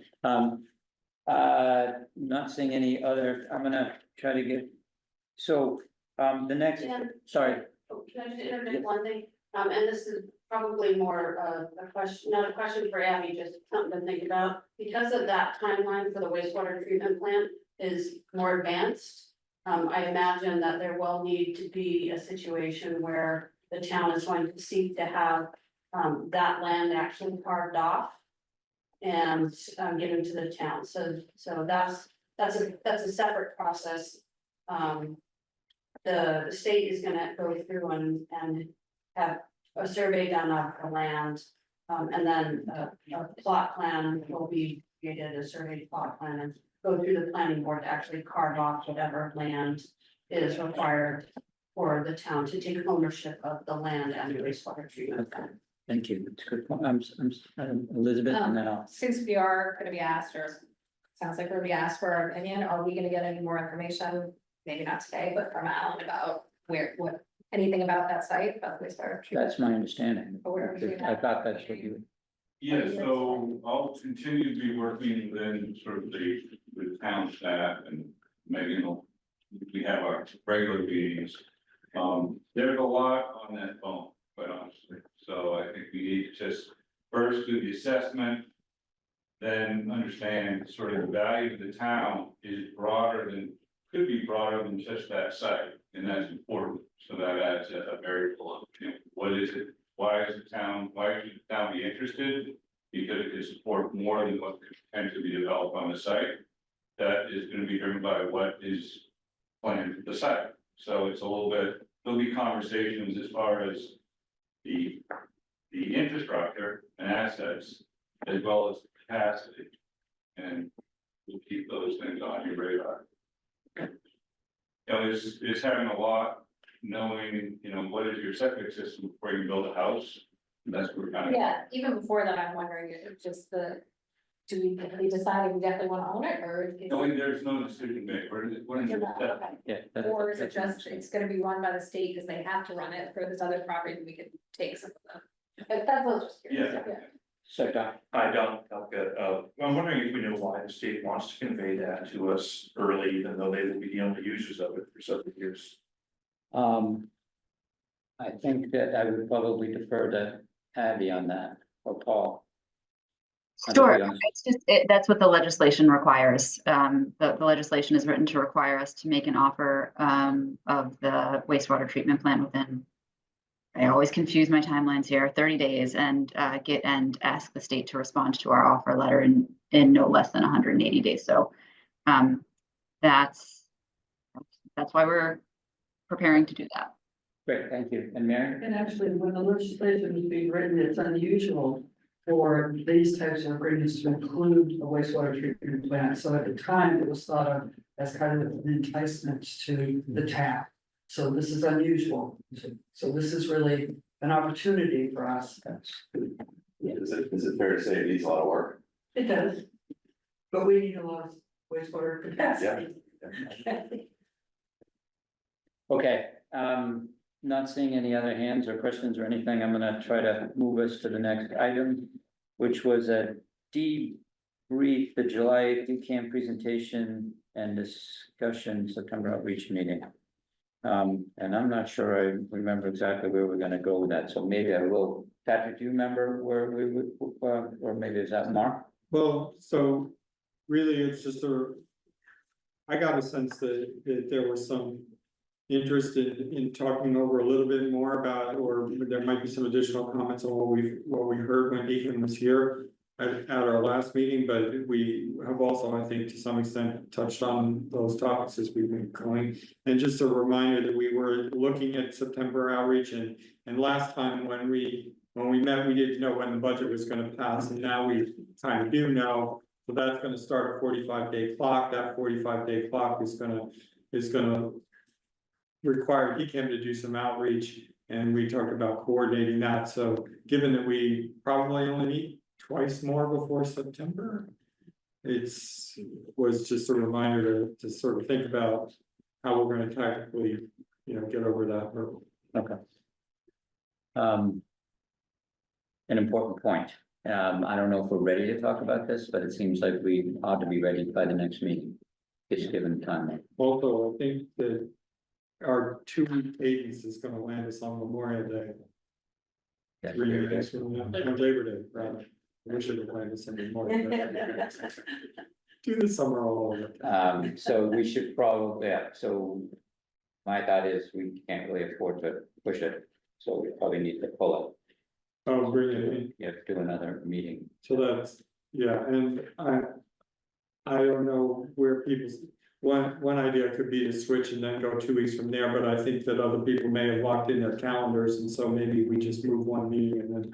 not seeing any other, I'm gonna try to get, so, the next, Dan? sorry, Can I just interject one thing? And this is probably more a question, not a question for Abby, just something to think about. Because of that timeline for the wastewater treatment plant is more advanced. I imagine that there will need to be a situation where the town is going to seek to have that land actually carved off and given to the town. So that's a separate process. The state is gonna go through and have a survey done of the land. And then a plot plan will be created, a surveyed plot plan, and go through the planning board to actually carve off whatever land is required for the town to take ownership of the land and the wastewater treatment plant. thank you, it's a good point, I'm Elizabeth, and then I'll. Since we are gonna be asked, or sounds like we're gonna be asked for our opinion, are we gonna get any more information? Maybe not today, but from Alan about anything about that site, about the wastewater treatment? That's my understanding. But we're doing I that. thought that's what you. Yeah, so I'll continue to be working within sort of the town staff, and Megan will, we have our regular meetings. There's a lot on that phone, quite honestly, so I think we need to just first do the assessment. Then understand sort of the value of the town is broader than, could be broader than just that site, and that's important. So that adds a variable of, you know, what is it? Why should the town be interested? Because it can support more than what could potentially be developed on the site. That is gonna be driven by what is planned for the site. So it's a little bit, there'll be conversations as far as the infrastructure and assets, as well as capacity. And we'll keep those things on your radar. You know, it's having a lot, knowing, you know, what is your septic system before you build a house? That's what we're kind of. Yeah, even before that, I'm wondering if just do we decide if we definitely wanna own it, or? is it- No, there's no decision made, we're in the step. Okay. Yeah. Or is it just, it's gonna be run by the state because they have to run it for this other property and we could take some of them? But that's what I was just curious. Yeah. So, Doc, Hi, Don, good. I'm wondering if we know why the state wants to convey that to us early, even though they will be the only users of it for several years. I think that I would probably defer to Abby on that, or Paul. Sure, it's just, that's what the legislation requires. The legislation is written to require us to make an offer of the wastewater treatment plant within, I always confuse my timelines here, 30 days, and ask the state to respond to our offer letter in no less than 180 days. So that's why we're preparing to do that. Great, thank you. And Mary? And actually, when the legislation is being written, it's unusual for these types of agreements to include a wastewater treatment plant. So at the time, it was thought of as kind of an enticement to the town. So this is unusual. So this is really an opportunity for us. Is it fair to say it needs a lot of work? It does. But we need a lot of wastewater capacity. Okay, not seeing any other hands or questions or anything, I'm gonna try to move us to the next item, which was a debrief the July DCAM presentation and discussion September outreach meeting. And I'm not sure I remember exactly where we're gonna go with that, so maybe I will. Patrick, do you remember where we would, or maybe is that Mark? Well, so really, it's just a I got a sense that there was some interest in talking over a little bit more about, or there might be some additional comments on what we heard when Deacon was here at our last meeting, but we have also, I think, to some extent touched on those topics as we've been going. And just a reminder that we were looking at September outreach, and last time when we met, we didn't know when the budget was gonna pass, and now we kind of do know. So that's gonna start a 45-day clock. That 45-day clock is gonna require DCAM to do some outreach, and we talked about coordinating that. So given that we probably only meet twice more before September, was just a reminder to sort of think about how we're gonna tactically, get over that hurdle. Okay. An important point. I don't know if we're ready to talk about this, but it seems like we ought to be ready by the next meeting, just given the time. Also, I think that our 2-week cadence is gonna land us on Memorial Day. Yeah. 3 days from now, on Labor Day, rather. I wish it would land us on Memorial Day. Do the summer all over. So we should probably, so my thought is we can't really afford to push it, so we probably need to pull it. Oh, bring it in. You have to do another meeting. So that's, yeah, and I don't know where people's, one idea could be to switch and then go 2 weeks from there, but I think that other people may have locked in their calendars, and so maybe we just move one meeting and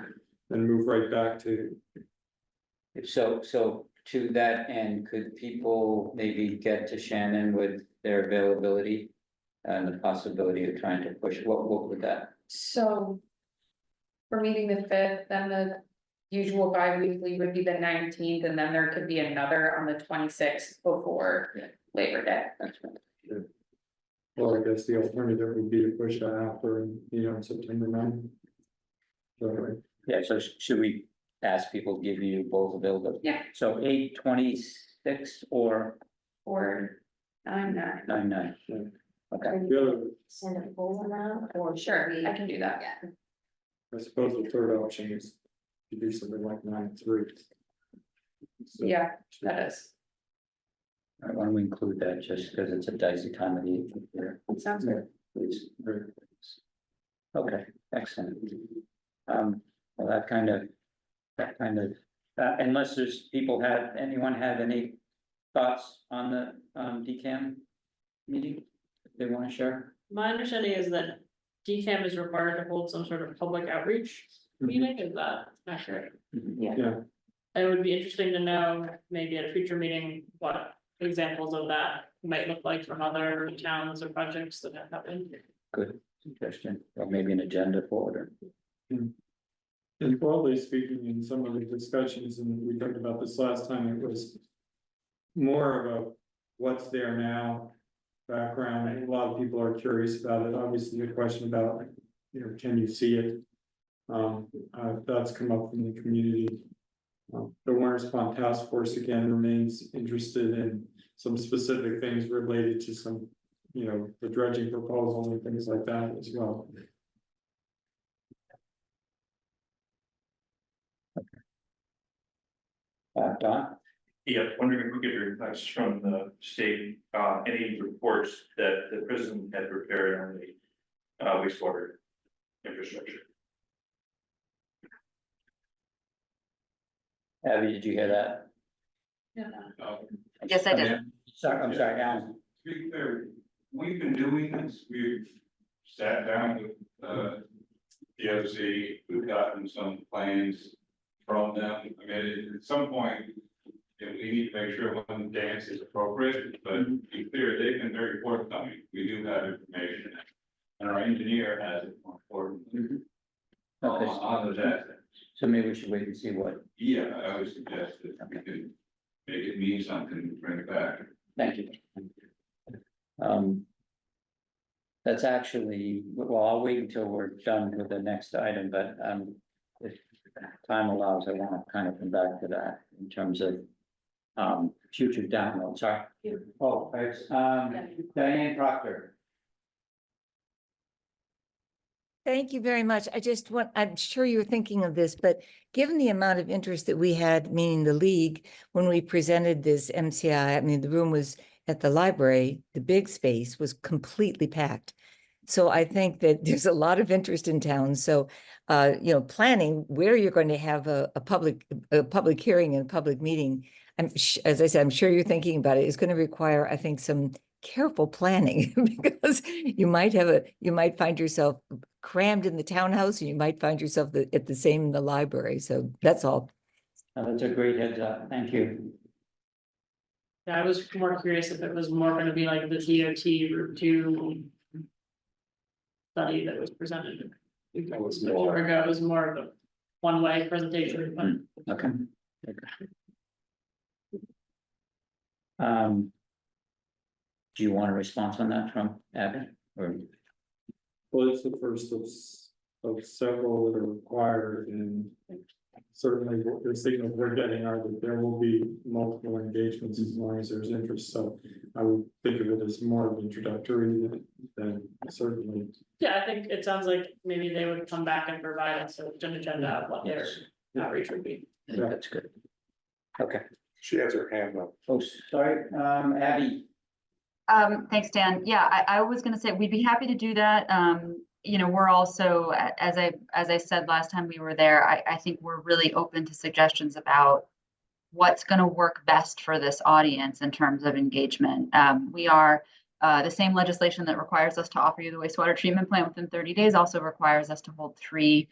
then move right back to. So to that end, could people maybe get to Shannon with their availability? And the possibility of trying to push, what would that? So. We're meeting the 5th, then the usual bi-weekly would be the 19th, and then there could be another on the 26th before Labor Day. That's right. Well, I guess the alternative would be to push that after, September 9th. So, Yeah, so should we ask people to give you both available? Yeah. So 8/26 or 9/9. 9/9? Okay. the other, Send a full amount, or Sure, I can do that. I suppose the third option is to do something like 9/3. So, Yeah, that is. I want to include that just because it's a dicey time of the year. Sounds good. Please. Okay, excellent. Well, that kind of, unless anyone have any thoughts on the, DCAM meeting they want to share? My understanding is that DCAM is required to hold some sort of public outreach meeting, is that accurate? Yeah, It would be interesting to know, maybe at a future meeting, what examples of that might look like from other towns or projects that have happened. Good suggestion, or maybe an agenda for it. and broadly speaking, in some of the discussions, and we talked about this last time, it was more of a what's there now background, and a lot of people are curious about it. Obviously, the question about, can you see it? That's come up from the community. The Warner's Pond Task Force again remains interested in some specific things related to some, the dredging proposal and things like that as well. Don? Yeah, wondering if we get your advice from the state, any reports that the prison had prepared on the wastewater infrastructure. Abby, did you hear that? Yes, I did. Sorry, I'm sorry, Alan. To be clear, we've been doing this, we've sat down with, the OC, we've gotten some plans from them. I mean, at some point, we need to make sure when the dance is appropriate, but to be clear, they've been very forthcoming. We do have information, and our engineer has it more importantly. Okay. On those assets. So maybe we should wait and see what. Yeah, I would suggest that we could make it mean something and bring it back. Thank you. That's actually, well, I'll wait until we're done with the next item, but if time allows, I want to kind of come back to that in terms of future downloads. Sorry. Oh, thanks. Diane Proctor. Thank you very much. I'm sure you were thinking of this, but given the amount of interest that we had, meaning the league, when we presented this MCI, I mean, the room was at the library, the big space was completely packed. So I think that there's a lot of interest in town. So, planning where you're going to have a public hearing and a public meeting. As I said, I'm sure you're thinking about it. It's going to require, I think, some careful planning because you might find yourself crammed in the townhouse and you might find yourself at the same in the library. So that's all. That's a great heads up. Thank you. Yeah, I was more curious if it was more gonna be like the DOT Route 2 study that was presented. That was Before ago, it was more of a one-way presentation, but Okay. Do you want a response on that from Abby? Or Well, it's the first of several that are required, and certainly what the signals we're getting are that there will be multiple engagements as long as there's interest. So I would think of it as more of introductory than certainly. yeah, I think it sounds like maybe they would come back and provide us an agenda of what their outreach would be. I think that's good. Okay. She has her hand up. Oh, sorry, Abby. Thanks, Dan. Yeah, I was gonna say, we'd be happy to do that. We're also, as I said last time we were there, I think we're really open to suggestions about what's gonna work best for this audience in terms of engagement. We are, the same legislation that requires us to offer you the wastewater treatment plant within 30 days also requires us to hold 3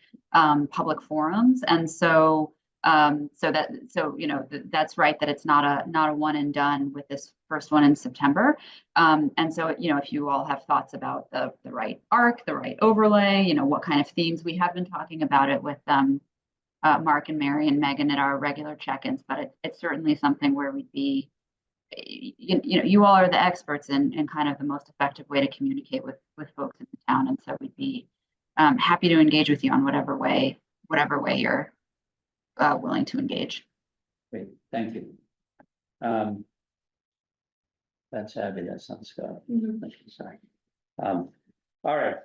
public forums. And so, that's right, that it's not a one and done with this first one in September. And so, if you all have thoughts about the right arc, the right overlay, what kind of themes, we have been talking about it with Mark and Mary and Megan at our regular check-ins, but it's certainly something where we'd be, you all are the experts in kind of the most effective way to communicate with folks in the town. And so we'd be happy to engage with you on whatever way you're willing to engage. Great, thank you. That's Abby, that's not Scott. Sorry. All right.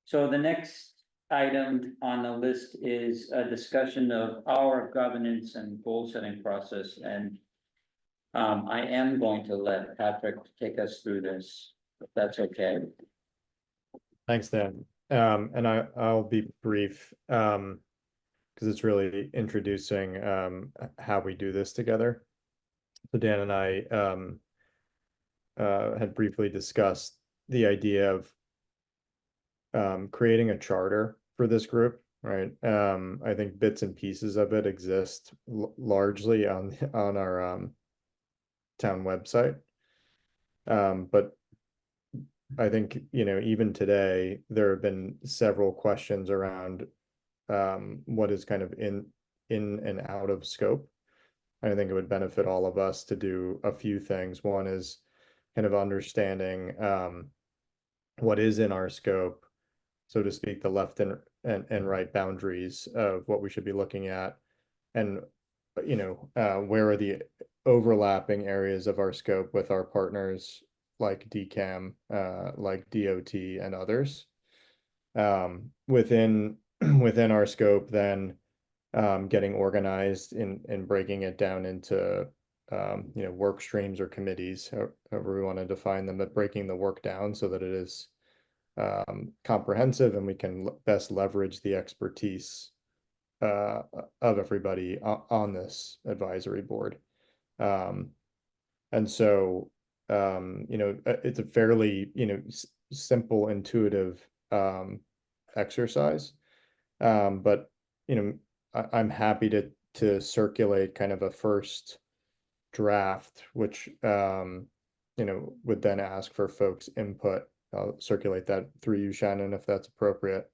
So the next item on the list is a discussion of our governance and goal setting process, and I am going to let Patrick take us through this, if that's okay. Thanks, Dan. And I'll be brief, because it's really introducing how we do this together. So Dan and I had briefly discussed the idea of creating a charter for this group, right? I think bits and pieces of it exist largely on our town website, but I think, even today, there have been several questions around what is kind of in and out of scope. I think it would benefit all of us to do a few things. One is kind of understanding what is in our scope, so to speak, the left and right boundaries of what we should be looking at, and where are the overlapping areas of our scope with our partners like DCAM, like DOT and others. Within our scope, then getting organized and breaking it down into work streams or committees, however we want to define them, but breaking the work down so that it is comprehensive and we can best leverage the expertise of everybody on this advisory board. And so it's a fairly simple, intuitive exercise, but I'm happy to circulate kind of a first draft, which would then ask for folks' input. I'll circulate that through you, Shannon, if that's appropriate,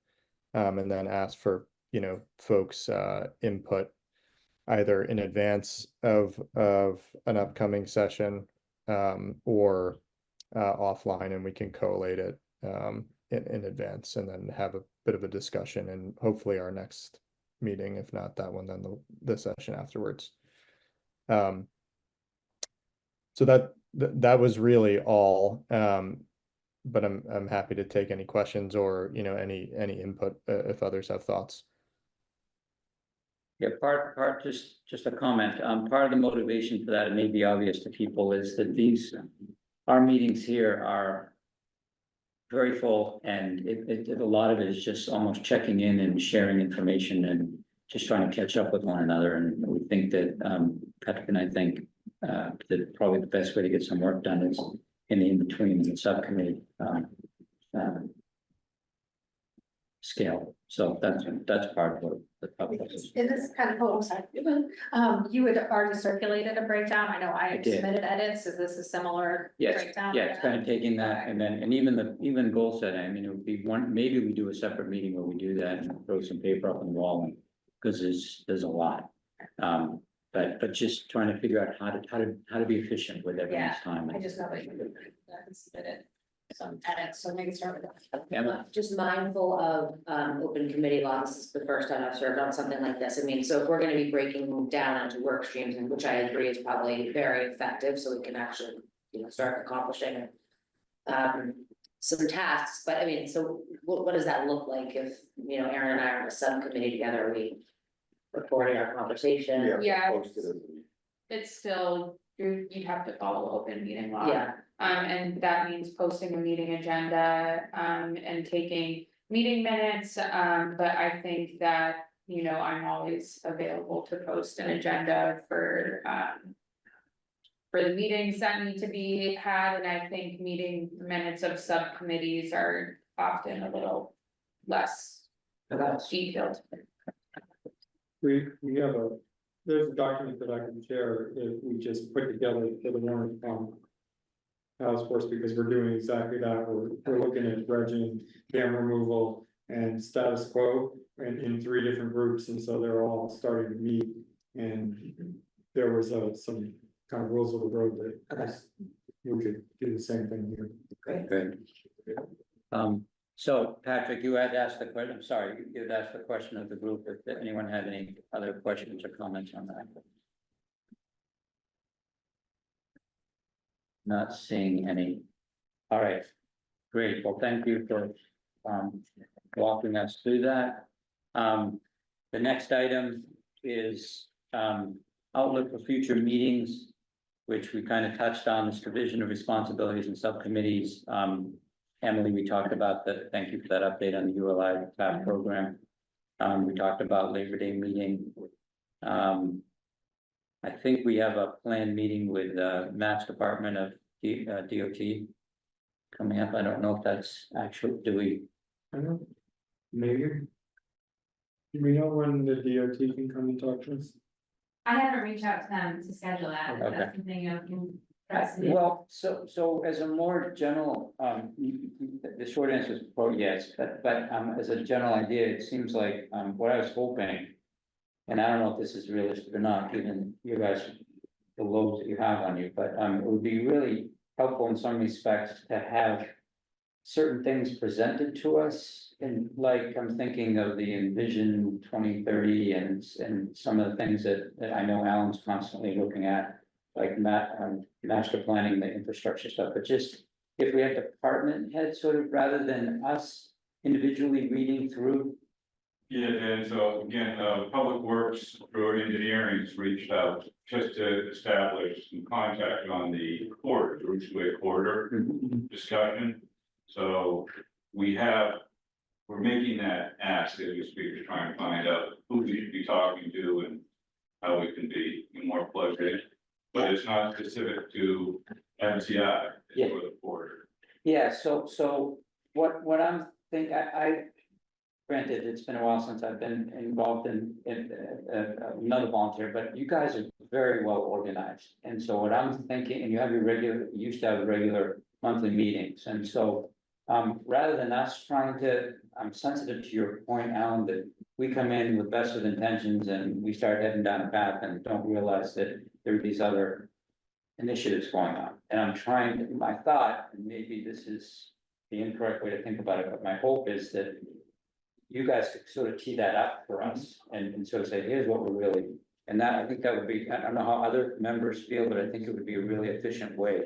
and then ask for folks' input either in advance of an upcoming session or offline, and we can collate it in advance and then have a bit of a discussion, and hopefully our next meeting, if not that one, then the session afterwards. So that was really all, but I'm happy to take any questions or any input if others have thoughts. Yeah, just a comment, part of the motivation for that, it may be obvious to people, is that our meetings here are very full, and a lot of it is just almost checking in and sharing information and just trying to catch up with one another, and we think that, Patrick and I think, that probably the best way to get some work done is in the in-between the subcommittee, scale, so that's part of what the public is. It is kind of, oh, I'm sorry. You had already circulated a breakdown. I know I I did. submitted edits. Is this a similar Yes, breakdown? yeah, it's kind of taking that, and then, and even goal setting, I mean, it would be one, maybe we do a separate meeting where we do that and throw some paper up on the wall, and, because there's a lot. But just trying to figure out how to be efficient with everyone's time. I just know that you submitted some edits, so maybe start with that. Emma? Just mindful of open committee law, this is the first time I've served on something like this. I mean, so if we're gonna be breaking down into work streams, and which I agree is probably very effective, so we can actually, start accomplishing some tasks, but I mean, so what does that look like if, Aaron and I are in a subcommittee together, we recording our conversation? Yeah. It's still, you'd have to follow open meeting law. Yeah, And that means posting a meeting agenda, and taking meeting minutes, but I think that, I'm always available to post an agenda for the meetings that need to be had, and I think meeting minutes of subcommittees are often a little less detailed. We have there's a document that I can share that we just put together for the warrant task force, because we're doing exactly that. We're looking at dredging, dam removal, and status quo, and in 3 different groups, and so they're all starting to meet. And there was some kind of rules of the road that we could do the same thing here. Great. So Patrick, you had asked the question, I'm sorry, you had asked the question of the group, if anyone had any other questions or comments on that. Not seeing any. All right, great, well, thank you for walking us through that. The next item is outlook for future meetings, which we kind of touched on, this division of responsibilities and subcommittees. Emily, we talked about that. Thank you for that update on the ULI TAP program. We talked about Labor Day meeting. I think we have a planned meeting with Mass Department of DOT coming up. I don't know if that's actually, I don't know. Maybe. Do we know when the DOT can come and talk to us? I haven't reached out to them to schedule that, but Okay. that's something you can press. well, so as a more general, the short answer is probably yes, but as a general idea, it seems like what I was hoping. And I don't know if this is realistic or not, given you guys, the loads that you have on you, but it would be really helpful in some respects to have certain things presented to us. And like, I'm thinking of the Envision 2030 and some of the things that I know Alan's constantly looking at, like master planning, the infrastructure stuff, but just if we have department heads sort of, rather than us individually reading through. Yeah, and so again, Public Works through engineering's reached out just to establish some contact on the corridor, the Roughway corridor discussion. So we're making that ask as we speak, to try and find out who we should be talking to and how we can be more plugged in. But it's not specific to MCI, it's for the corridor. Yeah, so what I'm thinking, I granted, it's been a while since I've been involved in another volunteer, but you guys are very well organized. And so what I'm thinking, and you used to have regular monthly meetings, and so rather than us trying to, I'm sensitive to your point, Alan, that we come in with best of intentions and we start heading down a path and don't realize that there are these other initiatives going on. And I'm trying, my thought, and maybe this is the incorrect way to think about it, but my hope is that you guys could sort of tee that up for us and sort of say, here's what we're really, and that, I think that would be, I don't know how other members feel, but I think it would be a really efficient way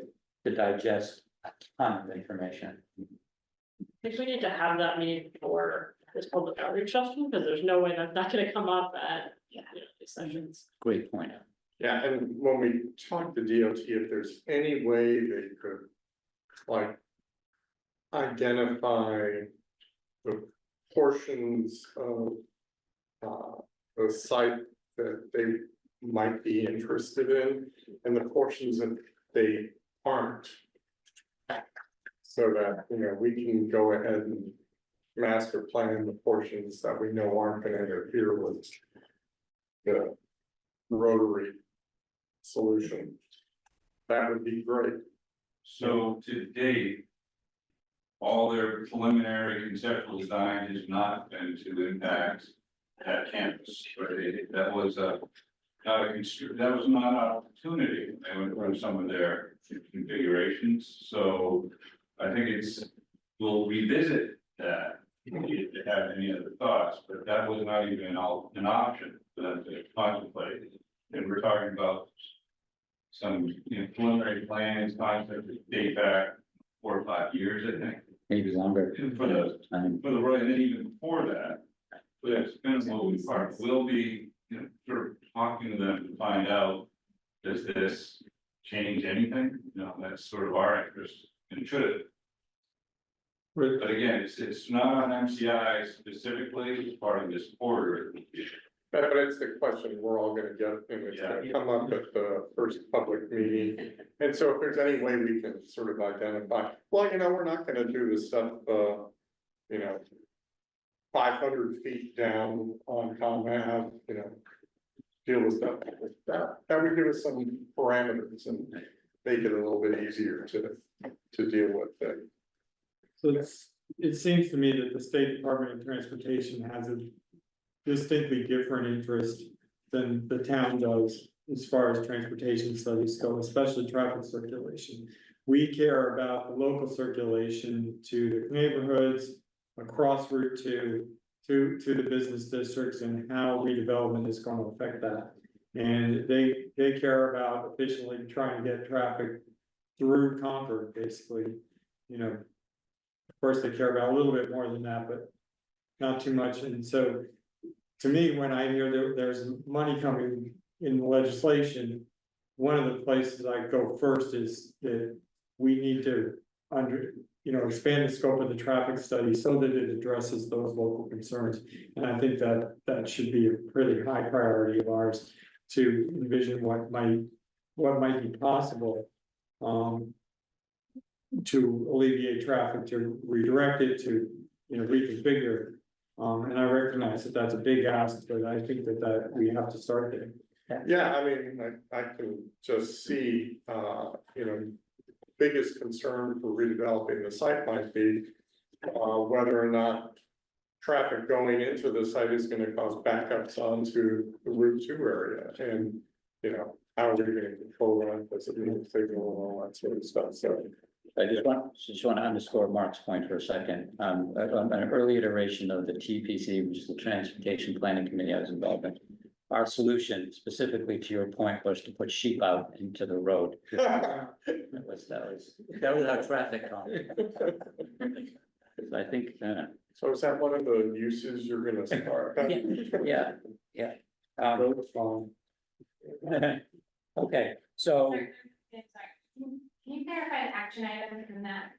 to digest a ton of information. I think we need to have that meeting for this public outreach session, because there's no way that's not gonna come up at Sessions. Great point. Yeah, and when we talk to DOT, if there's any way they could, like, identify the portions of the site that they might be interested in, and the portions that they aren't. So that, you know, we can go ahead and master plan the portions that we know aren't gonna interfere with the rotary solution. That would be great. So to date, all their preliminary conceptual design has not been to impact that campus, but that was not an opportunity. They went through some of their configurations, so I think we'll revisit that. If they have any other thoughts, but that was not even an option for them to contemplate. And we're talking about some, you know, preliminary plans, concepts that date back 4 or 5 years, I think. Maybe longer. For the road, and then even before that, but it's been a moving part. We'll be, you know, sort of talking to them to find out, does this change anything? You know, that's sort of our interest, and should it? But again, it's not on MCI specifically, it's part of this order. But it's the question we're all gonna get, and it's gonna come up at the first public meeting. And so if there's any way we can sort of identify, well, you know, we're not gonna do this stuff, you know, 500 feet down on Common Ave, you know, deal with stuff like that. That would give us some parameters and make it a little bit easier to deal with it. So it seems to me that the State Department of Transportation has a distinctly different interest than the town does as far as transportation studies go, especially traffic circulation. We care about the local circulation to the neighborhoods, across Route 2, to the business districts, and how redevelopment is going to affect that. And they care about efficiently trying to get traffic through Concord, basically, you know. Of course, they care about a little bit more than that, but not too much. And so, to me, when I hear there's money coming in the legislation, one of the places I go first is that we need to expand the scope of the traffic study so that it addresses those local concerns. And I think that should be a pretty high priority of ours to envision what might be possible. To alleviate traffic, to redirect it, to, you know, reconfigure. And I recognize that that's a big ask, but I think that we have to start there. Yeah, I mean, I can just see, you know, biggest concern for redeveloping the site might be whether or not traffic going into the site is gonna cause backups onto the Route 2 area. And, you know, how are we gonna control that, does it need a signal and all that sort of stuff, so. I just want to underscore Mark's point for a second. On an early iteration of the TPC, which is the Transportation Planning Committee I was involved in. Our solution specifically to your point was to put sheep out into the road. That was our traffic calming. I think, So is that one of the uses you're gonna start? yeah. Okay, so. Can you clarify an action item from that?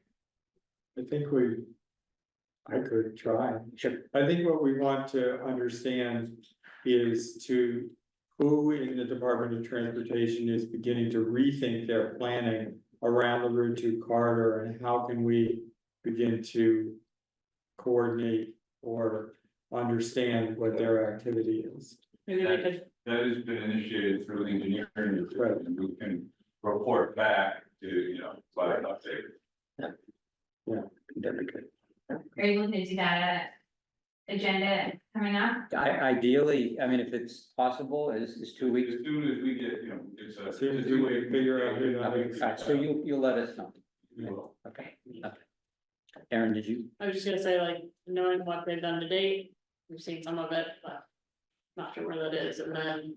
I think I could try. Sure. I think what we want to understand is who in the Department of Transportation is beginning to rethink their planning around the Route 2 corridor, and how can we begin to coordinate or understand what their activity is. Maybe they could, That has been initiated through engineering, and we can report back to, you know, by an update. Yeah, that'd be good. Are you looking to do that agenda coming up? Ideally, I mean, if it's possible, is 2 weeks. As soon as we get, you know, it's a. As soon as we figure out who that is. Alright, so you'll let us know. We will. Okay. Aaron, did you? I was just gonna say, like, knowing what they've done to date, we've seen some of it, but not sure where that is, and then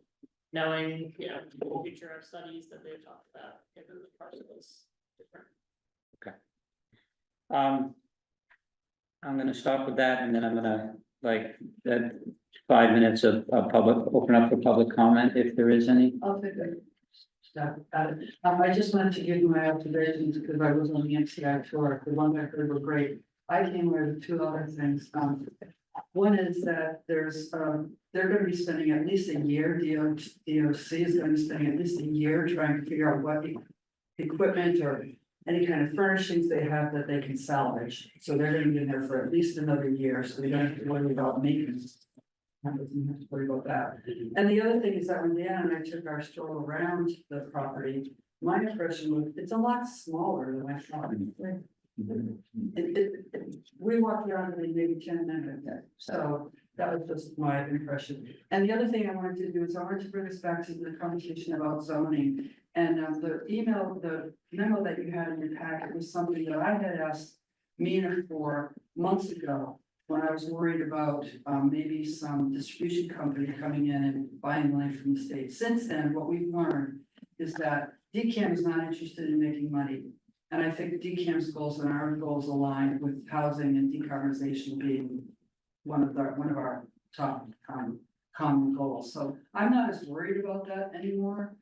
knowing, you know, the future of studies that they've talked about, given the parcel is different. I'm gonna stop with that, and then I'm gonna like, 5 minutes of public, open up for public comment if there is any. I'll take a stab at it. I just wanted to give you my observations because I was on the MCI tour. The ones I heard were great. I came away with two other things. One is that they're gonna be spending at least a year, DOC is gonna be spending at least a year trying to figure out what equipment or any kind of furnishings they have that they can salvage. So they're gonna be in there for at least another year, so they don't have to worry about maintenance. Not that you have to worry about that. And the other thing is that when Dan and I took our stroll around the property, my impression was it's a lot smaller than I thought. We walked around in maybe 10 minutes, so that was just my impression. And the other thing I wanted to do is I wanted to bring us back to the conversation about zoning. And the memo that you had in your packet was something that I had asked Mina for months ago, when I was worried about maybe some distribution company coming in and buying land from the state. Since then, what we've learned is that DCAM is not interested in making money. And I think DCAM's goals and our goals align with housing and decarbonization being one of our top common goals. So I'm not as worried about that anymore.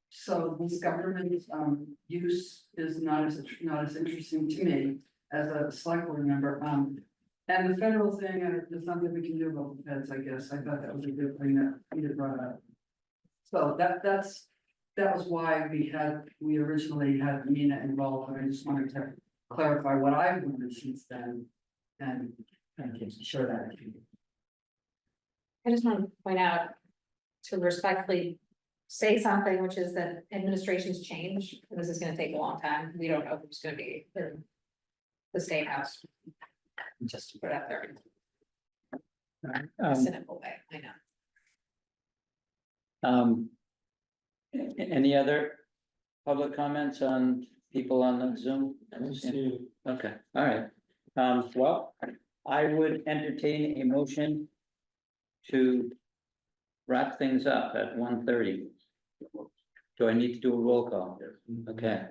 So this government use is not as interesting to me as a select board member. And the federal thing, there's nothing we can do about the feds, I guess. I thought that was a good thing that Peter brought up. So that was why we originally had Mina involved, and I just wanted to clarify what I've learned since then. And share that. I just want to point out to respectfully say something, which is that administrations change, and this is gonna take a long time. We don't know who's gonna be the state house. Just to put it out there. In a cynical way, I know. Any other public comments on people on the Zoom? Okay, all right. Well, I would entertain a motion to wrap things up at 1:30. Do I need to do a roll call? Okay.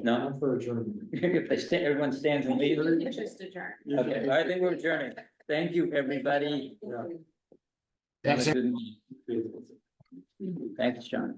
No, for adjournment. If everyone stands and leaves. Just adjourn. Okay, I think we're adjourning. Thank you, everybody. Have a good meeting. Thanks, John.